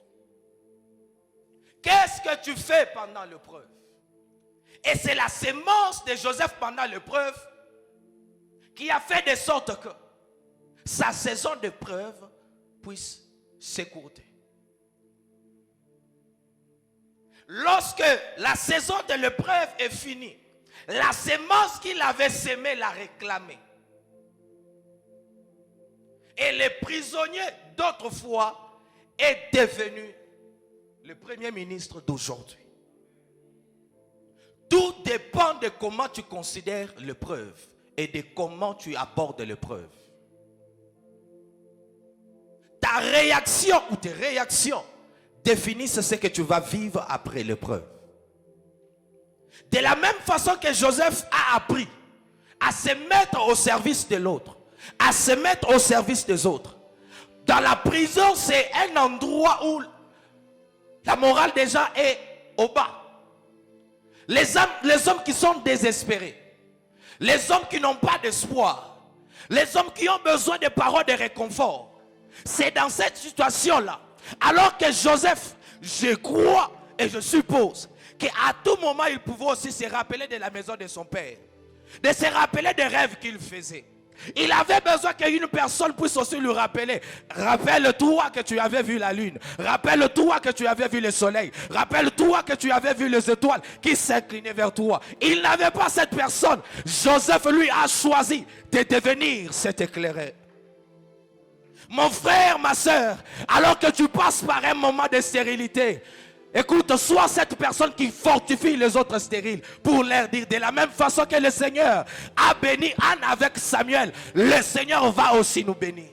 Qu'est-ce que tu fais pendant l'épreuve? Et c'est la sémence de Joseph pendant l'épreuve qui a fait de sorte que sa saison d'épreuve puisse s'écourter. Lorsque la saison de l'épreuve est finie, la sémence qu'il avait sémée l'a réclamée. Et le prisonnier d'autrefois est devenu le premier ministre d'aujourd'hui. Tout dépend de comment tu considères l'épreuve et de comment tu abordes l'épreuve. ta réaction ou tes réactions définissent ce que tu vas vivre après l'épreuve. De la même façon que Joseph a appris à se mettre au service de l'autre, à se mettre au service des autres. Dans la prison, c'est un endroit où la morale des gens est au bas. Les hommes qui sont désespérés, les hommes qui n'ont pas d'espoir, les hommes qui ont besoin de paroles de réconfort. C'est dans cette situation-là, alors que Joseph, je crois et je suppose qu'à tout moment, il pouvait aussi se rappeler de la maison de son père, de se rappeler des rêves qu'il faisait. Il avait besoin qu'une personne puisse aussi lui rappeler. Rappelle-toi que tu avais vu la lune. Rappelle-toi que tu avais vu le soleil. Rappelle-toi que tu avais vu les étoiles qui s'inclinaient vers toi. Il n'avait pas cette personne. Joseph, lui, a choisi de devenir cet éclaireur. Mon frère, ma soeur, alors que tu passes par un moment de stérilité, écoute, sois cette personne qui fortifie les autres stériles pour leur dire de la même façon que le Seigneur a béni Anne avec Samuel, le Seigneur va aussi nous bénir.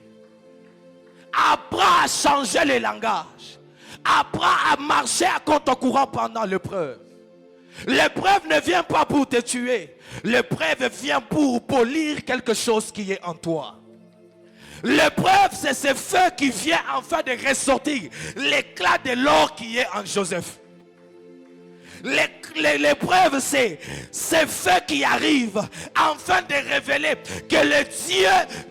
Apprends à changer le langage. Apprends à marcher à contre-courant pendant l'épreuve. L'épreuve ne vient pas pour te tuer. L'épreuve vient pour polir quelque chose qui est en toi. L'épreuve, c'est ce feu qui vient enfin de ressortir l'éclat de l'or qui est en Joseph. L'épreuve, c'est ce feu qui arrive afin de révéler que le Dieu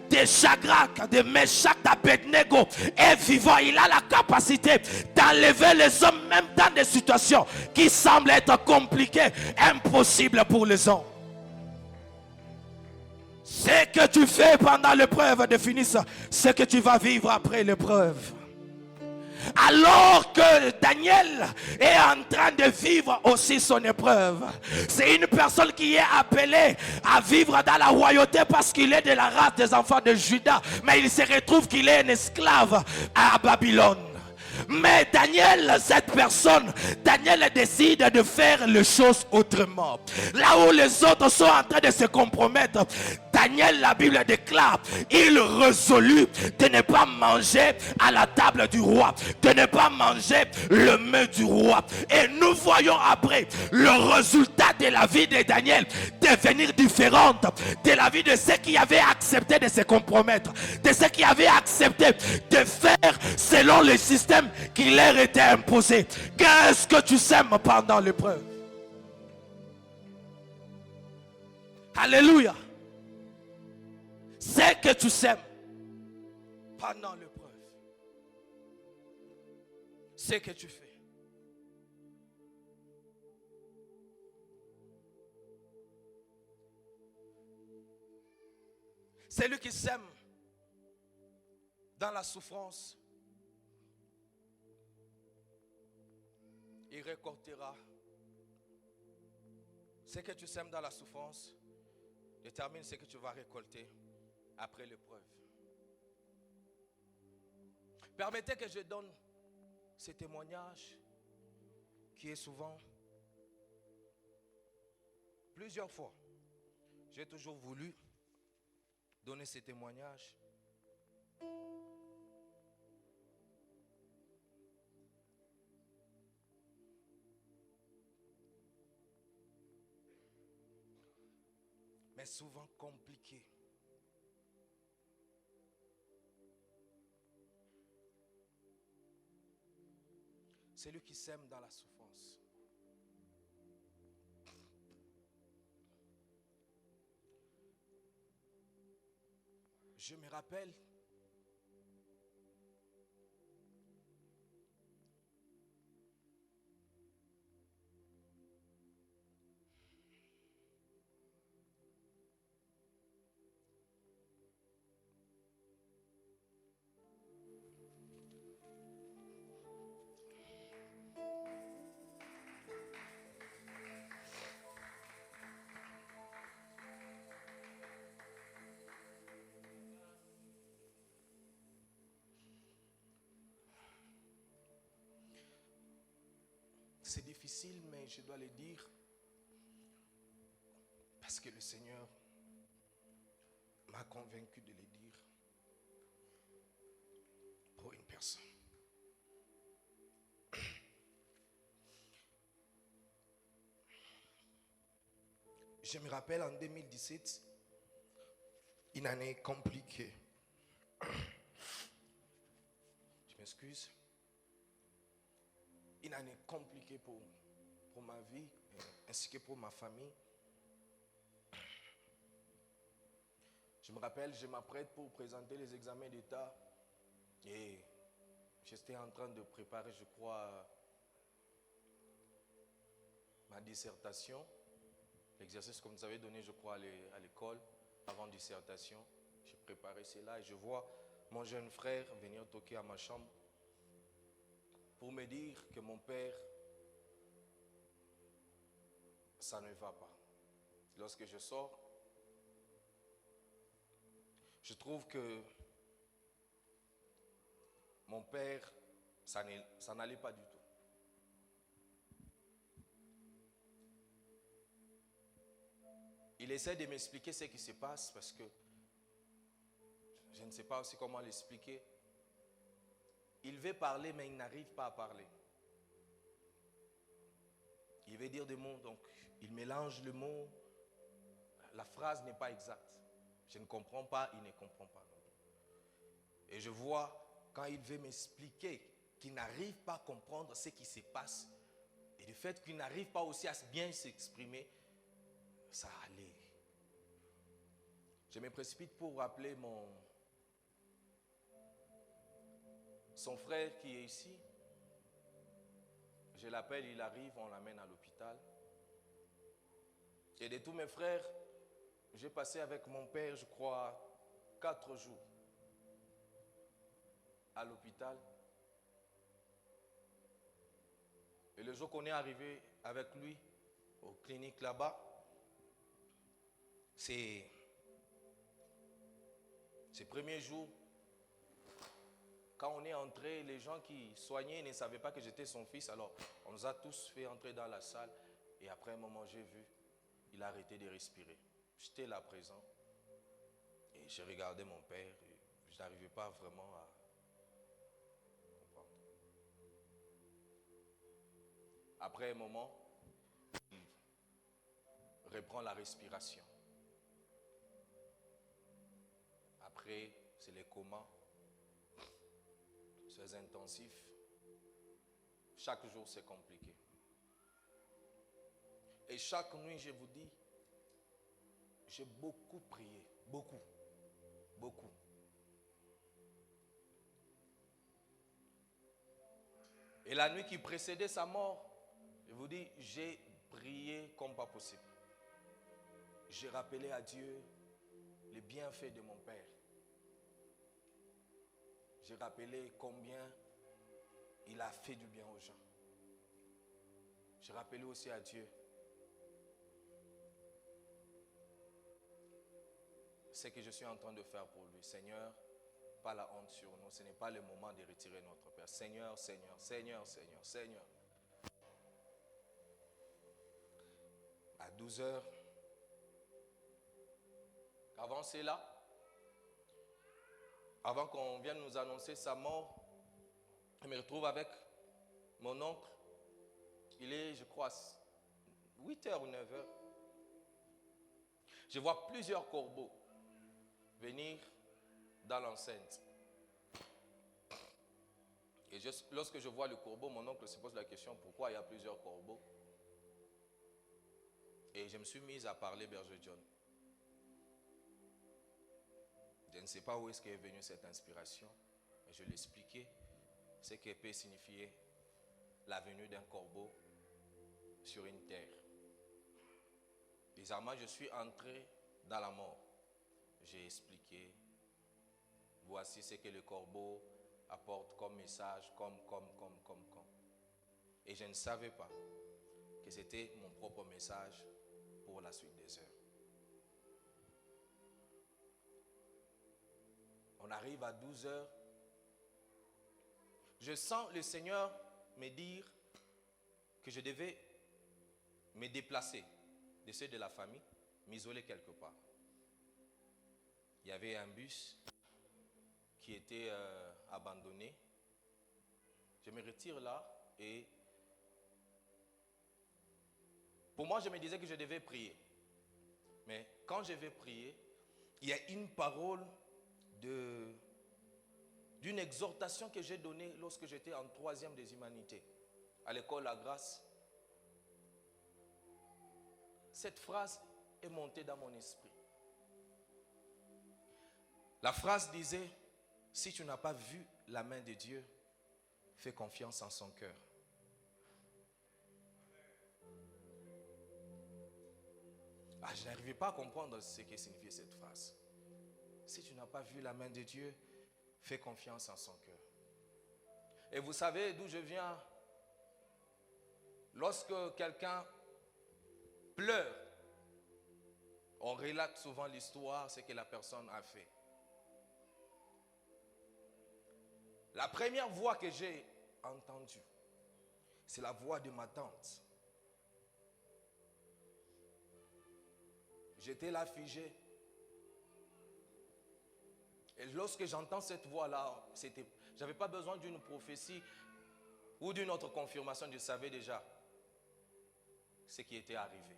de Shadrach, de Meshach, d'Abednego est vivant. Il a la capacité d'enlever les hommes même dans des situations qui semblent être compliquées, impossibles pour les hommes. Ce que tu fais pendant l'épreuve définit ce que tu vas vivre après l'épreuve. Alors que Daniel est en train de vivre aussi son épreuve. C'est une personne qui est appelée à vivre dans la royauté parce qu'il est de la race des enfants de Juda. Mais il se retrouve qu'il est un esclave à Babylone. Mais Daniel, cette personne, Daniel décide de faire les choses autrement. Là où les autres sont en train de se compromettre, Daniel, la Bible déclare, il résolut de ne pas manger à la table du roi, de ne pas manger le mets du roi. Et nous voyons après le résultat de la vie de Daniel devenir différente de la vie de ceux qui avaient accepté de se compromettre, de ceux qui avaient accepté de faire selon le système qui leur était imposé. Qu'est-ce que tu sèmes pendant l'épreuve? Alléluia. C'est que tu sèmes pendant l'épreuve. C'est que tu fais. Celui qui sème dans la souffrance, il récoltera. Ce que tu sèmes dans la souffrance détermine ce que tu vas récolter après l'épreuve. Permettez que je donne ce témoignage qui est souvent, plusieurs fois, j'ai toujours voulu donner ce témoignage. Mais souvent compliqué. Celui qui sème dans la souffrance. Je me rappelle c'est difficile, mais je dois le dire parce que le Seigneur m'a convaincu de le dire pour une Je me rappelle en 2017, une année compliquée. Je m'excuse. Une année compliquée pour ma vie, ainsi que pour ma famille. Je me rappelle, je m'apprête pour présenter les examens d'État et j'étais en train de préparer, je crois, ma dissertation. L'exercice que vous nous avez donné, je crois, à l'école, avant dissertation. J'ai préparé cela et je vois mon jeune frère venir toquer à ma chambre pour me dire que mon père, ça ne va pas. Lorsque je sors, je trouve que mon père, ça n'allait pas du tout. Il essaie de m'expliquer ce qui se passe parce que je ne sais pas aussi comment l'expliquer. Il veut parler, mais il n'arrive pas à parler. Il veut dire des mots, donc il mélange le mot. La phrase n'est pas exacte. Je ne comprends pas, il ne comprend pas. Et je vois, quand il veut m'expliquer qu'il n'arrive pas à comprendre ce qui se passe, et le fait qu'il n'arrive pas aussi à bien s'exprimer, ça allait. Je me précipite pour appeler son frère qui est ici. Je l'appelle, il arrive, on l'amène à l'hôpital. Et de tous mes frères, j'ai passé avec mon père, je crois, 4 jours à l'hôpital. Et le jour qu'on est arrivé avec lui aux cliniques là-bas, ces premiers jours, quand on est entré, les gens qui soignaient ne savaient pas que j'étais son fils. Alors, on nous a tous fait entrer dans la salle. Et après un moment, j'ai vu, il a arrêté de respirer. J'étais là présent. Et j'ai regardé mon père. Et je n'arrivais pas vraiment à comprendre. Après un moment, il reprend la respiration. Après, c'est les comas. C'est intensif. Chaque jour, c'est compliqué. Et chaque nuit, je vous dis, j'ai beaucoup prié. Beaucoup. Beaucoup. Et la nuit qui précédait sa mort, je vous dis, j'ai prié comme pas possible. J'ai rappelé à Dieu les bienfaits de mon Père. J'ai rappelé combien il a fait du bien aux gens. J'ai rappelé aussi à Dieu ce que je suis en train de faire pour lui. Seigneur, pas la honte sur nous. Ce n'est pas le moment de retirer notre Père. Seigneur, Seigneur, Seigneur, Seigneur, Seigneur. À 12 heures, avant cela, avant qu'on vienne nous annoncer sa mort, je me retrouve avec mon oncle. Il est, je crois, 8h ou 9h. Je vois plusieurs corbeaux venir dans l'enceinte. Et lorsque je vois le corbeau, mon oncle se pose la question, pourquoi il y a plusieurs corbeaux? Et je me suis mis à parler Berger John. Je ne sais pas où est-ce qu'est venue cette inspiration, mais je l'expliquais, ce qui peut signifier la venue d'un corbeau sur une terre. Bizarrement, je suis entré dans la mort. J'ai expliqué, voici ce que le corbeau apporte comme message, comme. Et je ne savais pas que c'était mon propre message pour la suite des heures. On arrive à 12 heures. Je sens le Seigneur me dire que je devais me déplacer de ceux de la famille, m'isoler quelque part. Il y avait un bus qui était abandonné. Je me retire là et pour moi, je me disais que je devais prier. Mais quand je vais prier, il y a une parole d'une exhortation que j'ai donnée lorsque j'étais en 3e des humanités, à l'école La Grâce. Cette phrase est montée dans mon esprit. La phrase disait, si tu n'as pas vu la main de Dieu, fais confiance en son cœur. Je n'arrivais pas à comprendre ce que signifiait cette phrase. Si tu n'as pas vu la main de Dieu, fais confiance en son cœur. Et vous savez d'où je viens? Lorsque quelqu'un pleure, on relate souvent l'histoire, ce que la personne a fait. La première voix que j'ai entendue, c'est la voix de ma tante. J'étais là figé. Et lorsque j'entends cette voix-là, je n'avais pas besoin d'une prophétie ou d'une autre confirmation, je savais déjà ce qui était arrivé.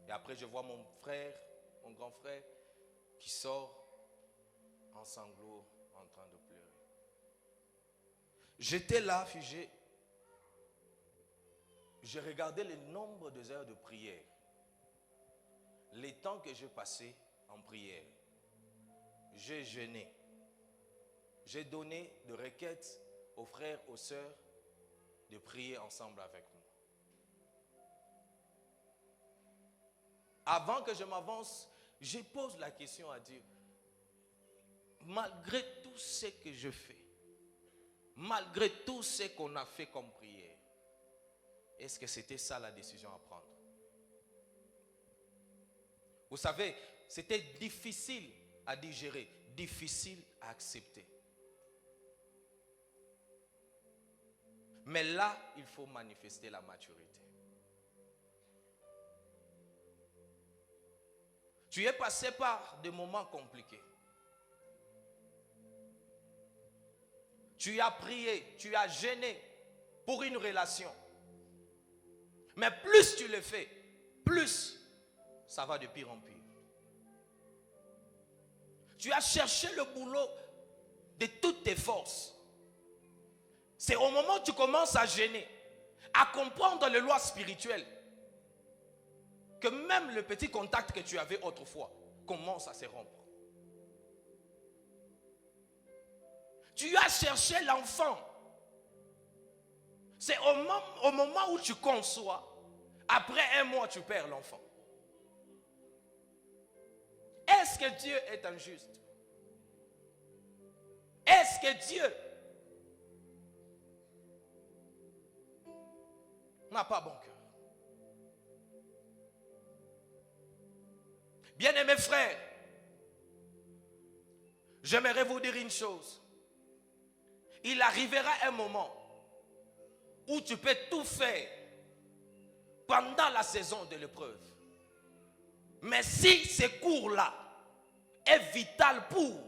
Et après, je vois mon frère, mon grand frère, qui sort en sanglots, en train de pleurer. J'étais là figé. Je regardais le nombre de heures de prière. Les temps que j'ai passés en prière. J'ai jeûné. J'ai donné de requêtes aux frères, aux sœurs de prier ensemble avec moi. Avant que je m'avance, je pose la question à Dieu. Malgré tout ce que je fais, malgré tout ce qu'on a fait comme prière, est-ce que c'était ça la décision à prendre? Vous savez, c'était difficile à digérer, difficile à accepter. Mais là, il faut manifester la maturité. Tu es passé par des moments compliqués. Tu as prié, tu as jeûné pour une relation. Mais plus tu le fais, plus ça va de pire en pire. Tu as cherché le boulot de toutes tes forces. C'est au moment où tu commences à jeûner, à comprendre les lois spirituelles, que même le petit contact que tu avais autrefois commence à se rompre. Tu as cherché l'enfant. C'est au moment où tu conçois, après un mois, tu perds l'enfant. Est-ce que Dieu est injuste? Est-ce que Dieu n'a pas bon cœur? Bien-aimés frères, j'aimerais vous dire une chose. Il arrivera un moment où tu peux tout faire pendant la saison de l'épreuve. Mais si ce cours-là est vital pour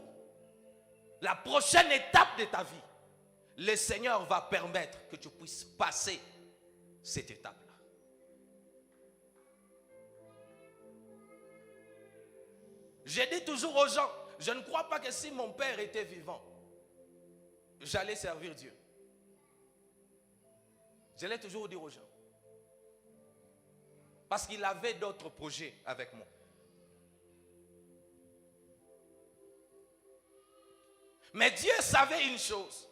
la prochaine étape de ta vie, le Seigneur va permettre que tu puisses passer cette étape-là. Je dis toujours aux gens, je ne crois pas que si mon père était vivant, j'allais servir Dieu. Je l'ai toujours dit aux gens. Parce qu'il avait d'autres projets avec moi. Mais Dieu savait une chose.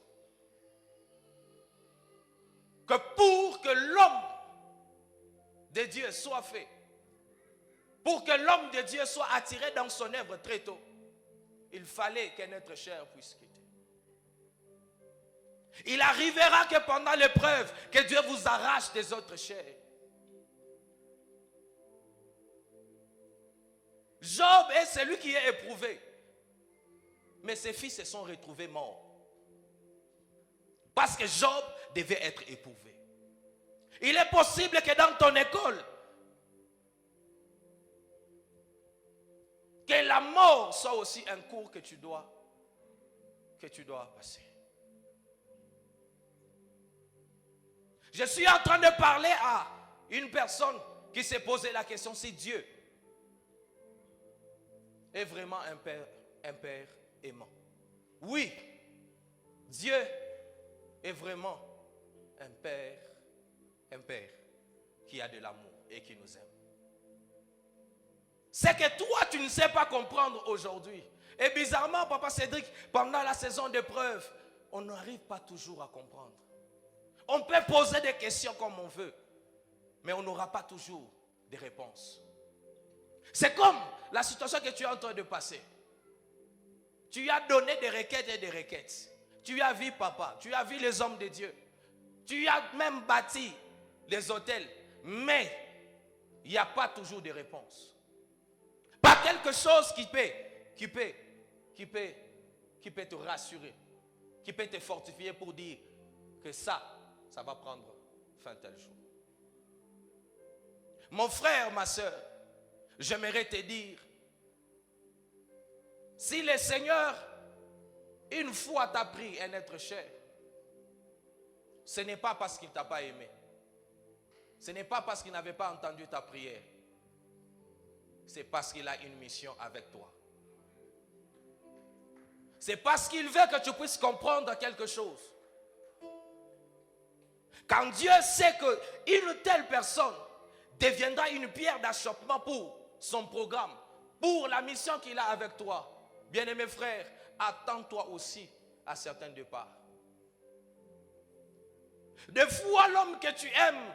Que pour que l'homme de Dieu soit fait, pour que l'homme de Dieu soit attiré dans son œuvre très tôt, il fallait que notre chair puisse quitter. Il arrivera que pendant l'épreuve, que Dieu vous arrache des autres chairs. Job est celui qui est éprouvé. Mais ses fils se sont retrouvés morts. Parce que Job devait être éprouvé. Il est possible que dans ton école, que la mort soit aussi un cours que tu dois passer. Je suis en train de parler à une personne qui s'est posé la question si Dieu est vraiment un père aimant. Oui, Dieu est vraiment un père qui a de l'amour et qui nous aime. C'est que toi, tu ne sais pas comprendre aujourd'hui. Et bizarrement, Papa Cédric, pendant la saison d'épreuve, on n'arrive pas toujours à comprendre. On peut poser des questions comme on veut, mais on n'aura pas toujours des réponses. C'est comme la situation que tu es en train de passer. Tu as donné des requêtes et des requêtes. Tu as vu papa, tu as vu les hommes de Dieu. Tu as même bâti les hôtels, mais il n'y a pas toujours de réponse. Pas quelque chose qui peut te rassurer, qui peut te fortifier pour dire que ça va prendre fin tel jour. Mon frère, ma soeur, j'aimerais te dire, si le Seigneur, une fois t'a pris un être cher, ce n'est pas parce qu'il ne t'a pas aimé. Ce n'est pas parce qu'il n'avait pas entendu ta prière. C'est parce qu'il a une mission avec toi. C'est parce qu'il veut que tu puisses comprendre quelque chose. Quand Dieu sait qu'une telle personne deviendra une pierre d'achoppement pour son programme, pour la mission qu'il a avec toi, bien-aimé frère, attends-toi aussi à certains départs. Des fois, l'homme que tu aimes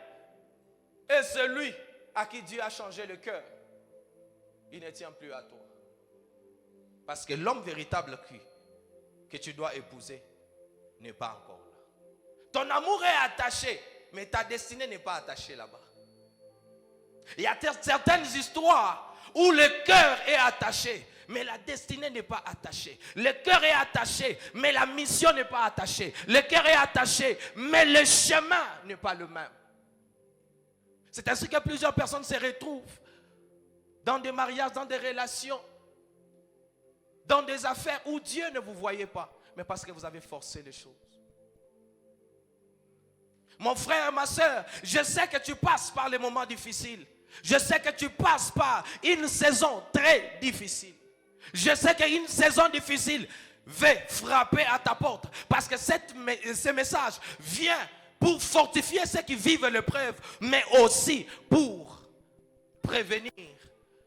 est celui à qui Dieu a changé le cœur. Il ne tient plus à toi. Parce que l'homme véritable que tu dois épouser n'est pas encore là. Ton amour est attaché, mais ta destinée n'est pas attachée là-bas. Il y a certaines histoires où le cœur est attaché, mais la destinée n'est pas attachée. Le cœur est attaché, mais la mission n'est pas attachée. Le cœur est attaché, mais le chemin n'est pas le même. C'est ainsi que plusieurs personnes se retrouvent dans des mariages, dans des relations, dans des affaires où Dieu ne vous voyait pas, mais parce que vous avez forcé les choses. Mon frère, ma soeur, je sais que tu passes par les moments difficiles. Je sais que tu passes par une saison très difficile. Je sais qu'une saison difficile va frapper à ta porte. Parce que ce message vient pour fortifier ceux qui vivent l'épreuve, mais aussi pour prévenir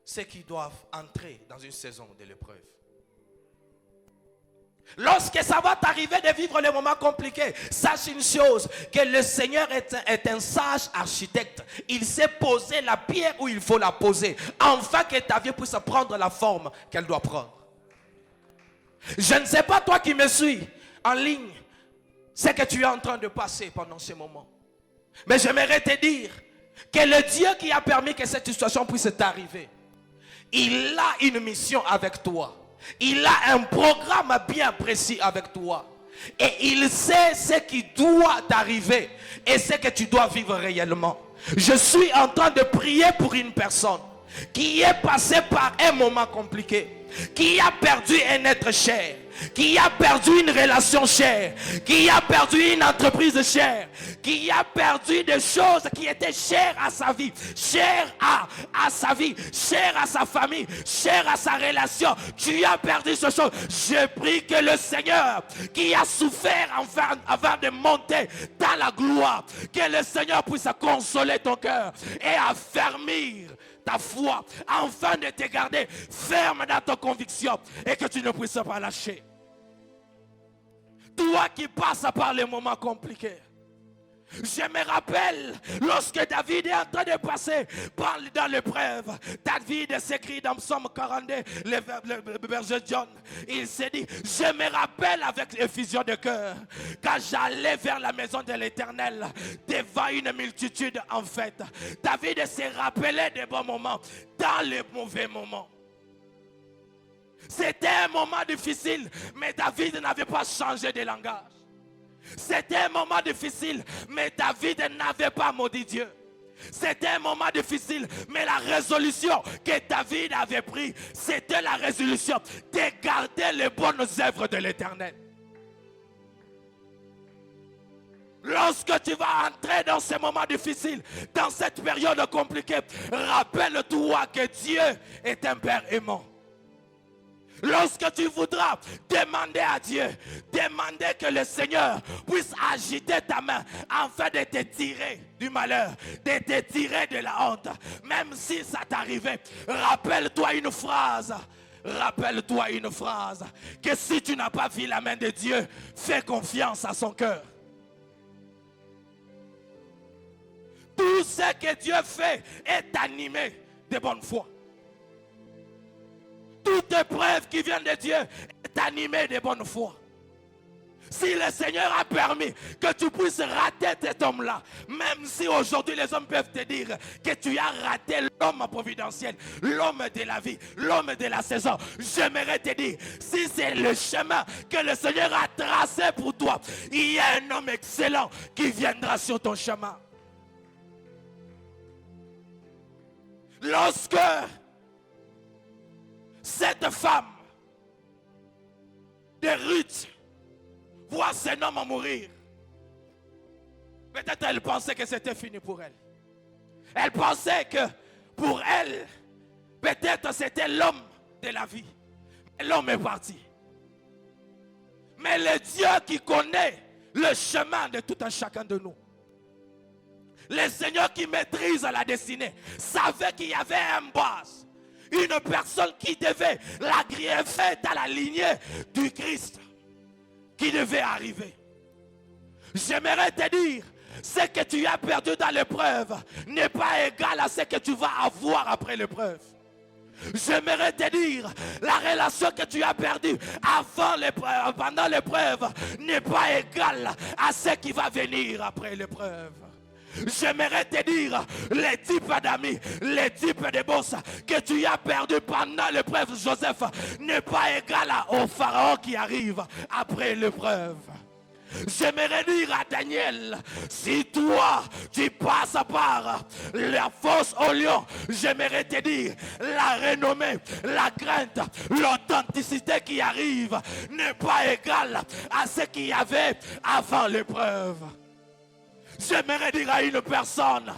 ceux qui doivent entrer dans une saison de l'épreuve. Lorsque ça va t'arriver de vivre les moments compliqués, sache une chose, que le Seigneur est un sage architecte. Il sait poser la pierre où il faut la poser, afin que ta vie puisse prendre la forme qu'elle doit prendre. Je ne sais pas toi qui me suis en ligne, ce que tu es en train de passer pendant ces moments. Mais j'aimerais te dire que le Dieu qui a permis que cette situation puisse t'arriver, il a une mission avec toi. Il a un programme bien précis avec toi. Et il sait ce qui doit t'arriver et ce que tu dois vivre réellement. Je suis en train de prier pour une personne qui est passée par un moment compliqué, qui a perdu un être cher, qui a perdu une relation chère, qui a perdu une entreprise chère, qui a perdu des choses qui étaient chères à sa vie, chères à sa vie, chères à sa famille, chères à sa relation. Tu as perdu ces choses. Je prie que le Seigneur qui a souffert avant de monter dans la gloire, que le Seigneur puisse consoler ton cœur et affermir ta foi, afin de te garder ferme dans ta conviction et que tu ne puisses pas lâcher. Toi qui passes par les moments compliqués. Je me rappelle lorsque David est en train de passer dans l'épreuve. David s'écrit dans Psaume 42, le berger John. Il s'est dit, je me rappelle avec effusion de cœur quand j'allais vers la maison de l'Éternel devant une multitude en fête. David s'est rappelé des bons moments dans les mauvais moments. C'était un moment difficile, mais David n'avait pas changé de langage. C'était un moment difficile, mais David n'avait pas maudit Dieu. C'était un moment difficile, mais la résolution que David avait prise, c'était la résolution de garder les bonnes œuvres de l'Éternel. Lorsque tu vas entrer dans ces moments difficiles, dans cette période compliquée, rappelle-toi que Dieu est un Père aimant. Lorsque tu voudras demander à Dieu, demander que le Seigneur puisse agiter ta main afin de te tirer du malheur, de te tirer de la honte, même si ça t'arrivait, rappelle-toi une phrase. Rappelle-toi une phrase, que si tu n'as pas vu la main de Dieu, fais confiance à son cœur. Tout ce que Dieu fait est animé de bonne foi. Toute épreuve qui vient de Dieu est animée de bonne foi. Si le Seigneur a permis que tu puisses rater cet homme-là, même si aujourd'hui les hommes peuvent te dire que tu as raté l'homme providentiel, l'homme de la vie, l'homme de la saison, j'aimerais te dire, si c'est le chemin que le Seigneur a tracé pour toi, il y a un homme excellent qui viendra sur ton chemin. Lorsque cette femme de Ruth voit cet homme mourir, peut-être elle pensait que c'était fini pour elle. Elle pensait que pour elle, peut-être c'était l'homme de la vie. Mais l'homme est parti. Mais le Dieu qui connaît le chemin de tout un chacun de nous, le Seigneur qui maîtrise la destinée, savait qu'il y avait un boss, une personne qui devait la greffer dans la lignée du Christ, qui devait arriver. J'aimerais te dire, ce que tu as perdu dans l'épreuve n'est pas égal à ce que tu vas avoir après l'épreuve. J'aimerais te dire, la relation que tu as perdue avant l'épreuve, pendant l'épreuve, n'est pas égale à ce qui va venir après l'épreuve. J'aimerais te dire, les types d'amis, les types de boss que tu as perdu pendant l'épreuve, Joseph, n'est pas égal au pharaon qui arrive après l'épreuve. J'aimerais dire à Daniel, si toi tu passes par la fosse au lion, j'aimerais te dire, la renommée, la crainte, l'authenticité qui arrive n'est pas égale à ce qu'il y avait avant l'épreuve. J'aimerais dire à une personne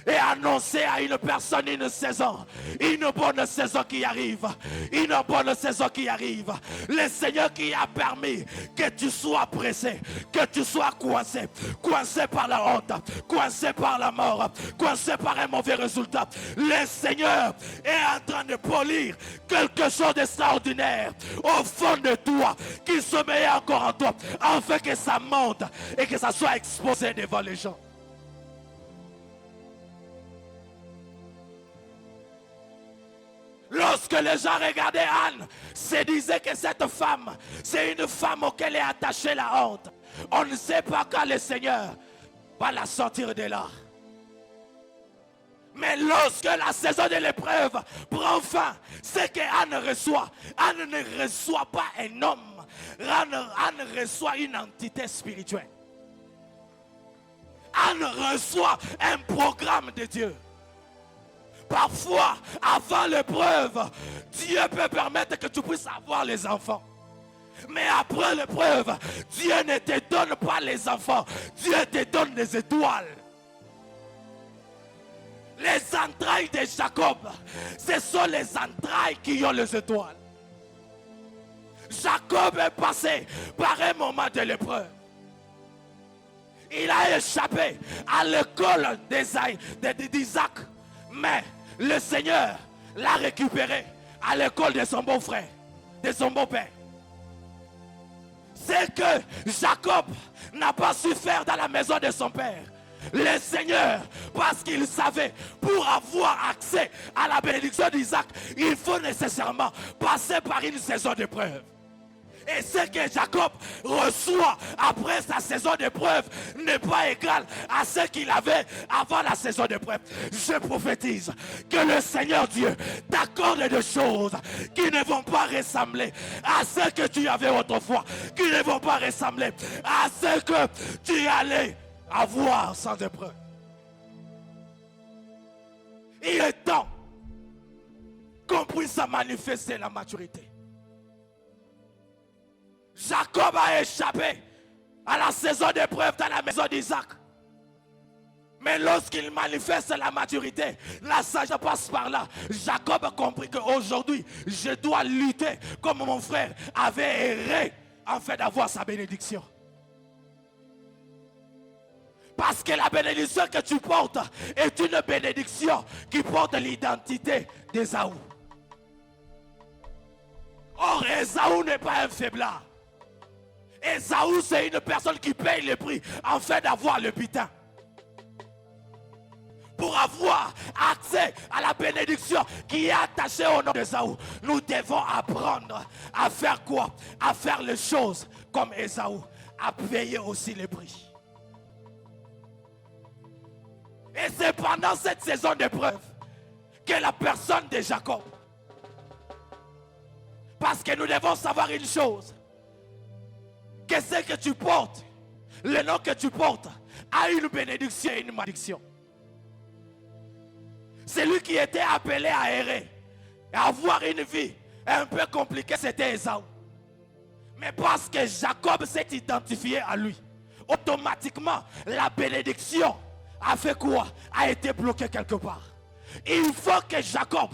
et annoncer à une personne une saison, une bonne saison qui arrive, une bonne saison qui arrive. Le Seigneur qui a permis que tu sois pressé, que tu sois coincé, coincé par la honte, coincé par la mort, coincé par un mauvais résultat. Le Seigneur est en train de polir quelque chose d'extraordinaire au fond de toi, qui sommeille encore en toi, afin que ça monte et que ça soit exposé devant les gens. Lorsque les gens regardaient Anne, se disaient que cette femme, c'est une femme auquel est attachée la honte. On ne sait pas quand le Seigneur va la sortir de là. Mais lorsque la saison de l'épreuve prend fin, c'est que Anne reçoit. Anne ne reçoit pas un homme. Anne reçoit une entité spirituelle. Anne reçoit un programme de Dieu. Parfois, avant l'épreuve, Dieu peut permettre que tu puisses avoir les enfants. Mais après l'épreuve, Dieu ne te donne pas les enfants. Dieu te donne des étoiles. Les entrailles de Jacob, ce sont les entrailles qui ont les étoiles. Jacob est passé par un moment de l'épreuve. Il a échappé à l'école d'Isaac. Mais le Seigneur l'a récupéré à l'école de son beau-frère, de son beau-père. C'est que Jacob n'a pas su faire dans la maison de son père. Le Seigneur, parce qu'il savait, pour avoir accès à la bénédiction d'Isaac, il faut nécessairement passer par une saison d'épreuve. Et ce que Jacob reçoit après sa saison d'épreuve n'est pas égal à ce qu'il avait avant la saison d'épreuve. Je prophétise que le Seigneur Dieu t'accorde des choses qui ne vont pas ressembler à ce que tu avais autrefois, qui ne vont pas ressembler à ce que tu allais avoir sans épreuve. Il est temps qu'on puisse manifester la maturité. Jacob a échappé à la saison d'épreuve dans la maison d'Isaac. Mais lorsqu'il manifeste la maturité, la sagesse passe par là. Jacob a compris qu'aujourd'hui, je dois lutter comme mon frère avait erré en fait d'avoir sa bénédiction. Parce que la bénédiction que tu portes est une bénédiction qui porte l'identité d'Ésaü. Or, Ésaü n'est pas un faiblard. Ésaü, c'est une personne qui paye le prix en fait d'avoir le butin. Pour avoir accès à la bénédiction qui est attachée au nom d'Ésaü, nous devons apprendre à faire quoi? À faire les choses comme Ésaü, à payer aussi les prix. Et c'est pendant cette saison d'épreuve que la personne de Jacob, parce que nous devons savoir une chose, que ce que tu portes, le nom que tu portes, a une bénédiction et une malédiction. Celui qui était appelé à errer, à avoir une vie un peu compliquée, c'était Ésaü. Mais parce que Jacob s'est identifié à lui, automatiquement, la bénédiction a fait quoi? A été bloquée quelque part. Il faut que Jacob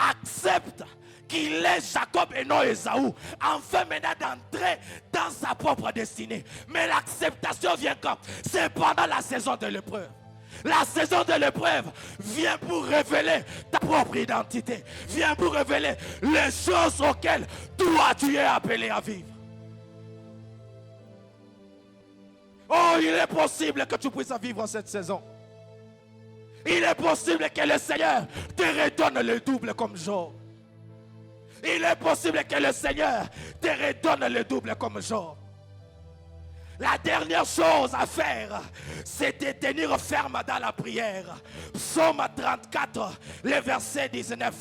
accepte qu'il est Jacob et non Ésaü, enfin maintenant d'entrer dans sa propre destinée. Mais l'acceptation vient quand? C'est pendant la saison de l'épreuve. La saison de l'épreuve vient pour révéler ta propre identité, vient pour révéler les choses auxquelles toi tu es appelé à vivre. Oh, il est possible que tu puisses vivre en cette saison. Il est possible que le Seigneur te redonne le double comme Job. Il est possible que le Seigneur te redonne le double comme Job. La dernière chose à faire, c'est de tenir ferme dans la prière. Psaume 34, le verset 19,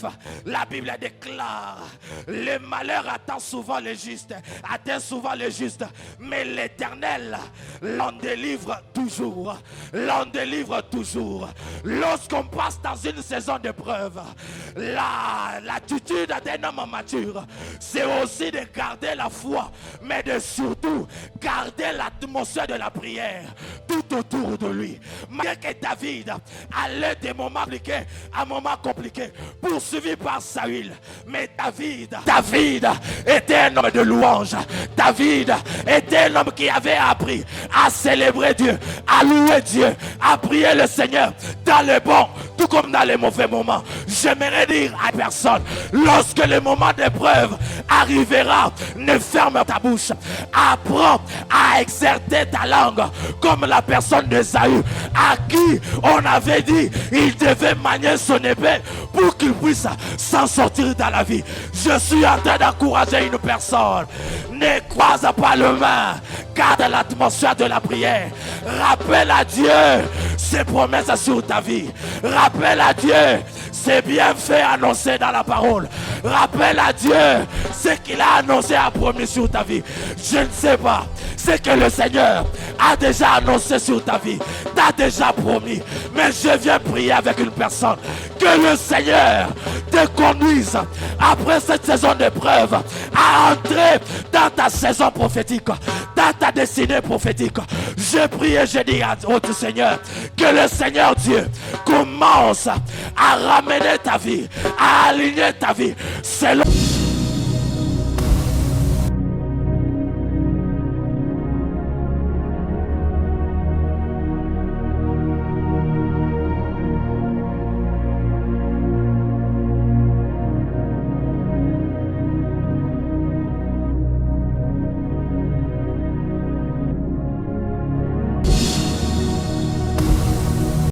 la Bible déclare: le malheur attend souvent le juste, mais l'Éternel l'en délivre toujours. L'en délivre toujours. Lorsqu'on passe dans une saison d'épreuve, l'attitude d'un homme mature, c'est aussi de garder la foi, mais de surtout garder l'atmosphère de la prière tout autour de lui. Malgré que David allait des moments compliqués à moments compliqués, poursuivi par Saül, mais David était un homme de louange. David était un homme qui avait appris à célébrer Dieu, à louer Dieu, à prier le Seigneur dans les bons tout comme dans les mauvais moments. J'aimerais dire à personne, lorsque le moment d'épreuve arrivera, ne ferme ta bouche. Apprends à exercer ta langue comme la personne d'Ésaü, à qui on avait dit il devait manier son épée pour qu'il puisse s'en sortir dans la vie. Je suis en train d'encourager une personne. Ne croise pas le main, garde l'atmosphère de la prière. Rappelle à Dieu ses promesses sur ta vie. Rappelle à Dieu ses bienfaits annoncés dans la parole. Rappelle à Dieu ce qu'il a annoncé, a promis sur ta vie. Je ne sais pas ce que le Seigneur a déjà annoncé sur ta vie, t'a déjà promis, mais je viens prier avec une personne. Que le Seigneur te conduise après cette saison d'épreuve à entrer dans ta saison prophétique, dans ta destinée prophétique. Je prie et je dis au Seigneur que le Seigneur Dieu commence à ramener ta vie, à aligner ta vie selon